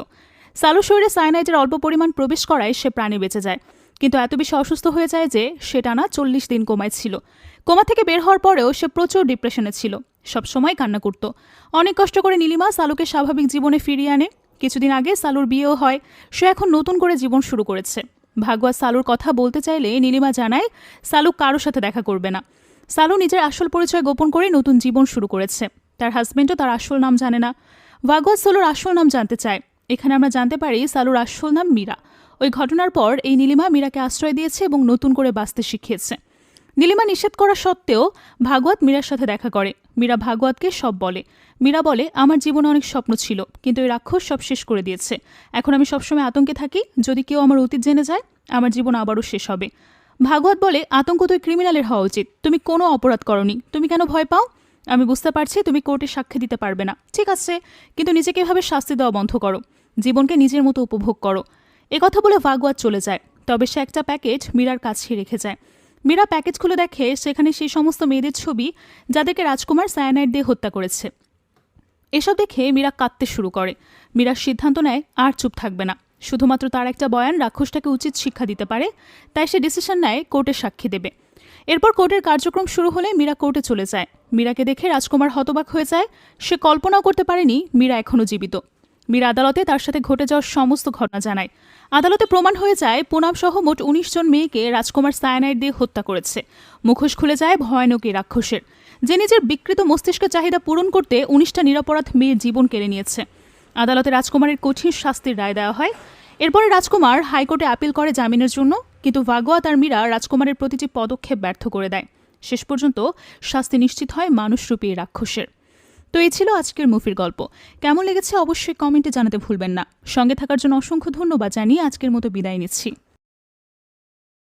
সালু শরীরে সায়ানাইডের অল্প পরিমাণ প্রবেশ করায় সে প্রাণে বেঁচে যায়, কিন্তু এত বেশি অসুস্থ হয়ে যায় যে সে টানা 40 দিন কোমায় ছিল। কোমা থেকে বের হওয়ার পরেও সে প্রচুর ডিপ্রেশনে ছিল, সবসময় কান্না করত। অনেক কষ্ট করে নীলিমা সালুকে স্বাভাবিক জীবনে ফিরিয়ে আনে। কিছুদিন আগে সালুর বিয়েও হয়, সে এখন নতুন করে জীবন শুরু করেছে। ভাগবত সালুর কথা বলতে চাইলে নীলিমা জানায় সালু কারোর সাথে দেখা করবে না। সালু নিজের আসল পরিচয় গোপন করে নতুন জীবন শুরু করেছে। তার হাজবেন্ডও তার আসল নাম জানে না। ভাগবত সালুর আসল নাম জানতে চায়। এখানে আমরা জানতে পারি সালুর আসল নাম মীরা। ওই ঘটনার পর এই নীলিমা মীরাকে আশ্রয় দিয়েছে এবং নতুন করে বাঁচতে শিখিয়েছে। নীলিমা নিষেধ করা সত্ত্বেও ভাগবত মীরার সাথে দেখা করে। মীরা ভাগবতকে সব বলে। মীরা বলে আমার জীবনে অনেক স্বপ্ন ছিল, কিন্তু এই রাক্ষস সব শেষ করে দিয়েছে। এখন আমি সবসময় আতঙ্কে থাকি, যদি কেউ আমার অতীত জেনে যায় আমার জীবন আবারও শেষ হবে। ভাগবত বলে আতঙ্ক তো ক্রিমিনালের হওয়া উচিত, তুমি কোনো অপরাধ করনি, তুমি কেন ভয় পাও? আমি বুঝতে পারছি তুমি কোর্টে সাক্ষী দিতে পারবে না, ঠিক আছে, কিন্তু নিজেকে এভাবে শাস্তি দেওয়া বন্ধ করো, জীবনকে নিজের মতো উপভোগ করো। একথা বলে ভাগওয়াত চলে যায়। তবে সে একটা প্যাকেট মীরার কাছে রেখে যায়। মীরা প্যাকেজ খুলে দেখে সেখানে সেই সমস্ত মেয়েদের ছবি যাদেরকে রাজকুমার সায়ানাইড দিয়ে হত্যা করেছে। এসব দেখে মীরা কাঁদতে শুরু করে। মীরা সিদ্ধান্ত নেয় আর চুপ থাকবে না, শুধুমাত্র তার একটা বয়ান রাক্ষসটাকে উচিত শিক্ষা দিতে পারে, তাই সে ডিসিশন নেয় কোর্টে সাক্ষী দেবে। এরপর কোর্টের কার্যক্রম শুরু হলে মীরা কোর্টে চলে যায়। মীরাকে দেখে রাজকুমার হতবাক হয়ে যায়। সে কল্পনাও করতে পারেনি মীরা এখনও জীবিত। মীরা আদালতে তার সাথে ঘটে যাওয়ার সমস্ত ঘটনা জানায়। আদালতে প্রমাণ হয়ে যায় পুনাম সহ মোট ১৯ জন মেয়েকে রাজকুমার সায়ানাইড দিয়ে হত্যা করেছে। মুখোশ খুলে যায় ভয়ানক এই রাক্ষসের, যে নিজের বিকৃত মস্তিষ্কের চাহিদা পূরণ করতে ১৯টা নিরপরাধ মেয়ের জীবন কেড়ে নিয়েছে। আদালতে রাজকুমারের কঠিন শাস্তির রায় দেওয়া হয়। এরপরে রাজকুমার হাইকোর্টে আপিল করে জামিনের জন্য, কিন্তু ভাগওয়াত আর মীরা রাজকুমারের প্রতিটি পদক্ষেপ ব্যর্থ করে দেয়। শেষ পর্যন্ত শাস্তি নিশ্চিত হয় মানুষরূপী রাক্ষসের। তো এই ছিল আজকের মুভির গল্প। কেমন লেগেছে অবশ্যই কমেন্টে জানাতে ভুলবেন না। সঙ্গে থাকার জন্য অসংখ্য ধন্যবাদ জানিয়ে আজকের মতো বিদায় নিচ্ছি।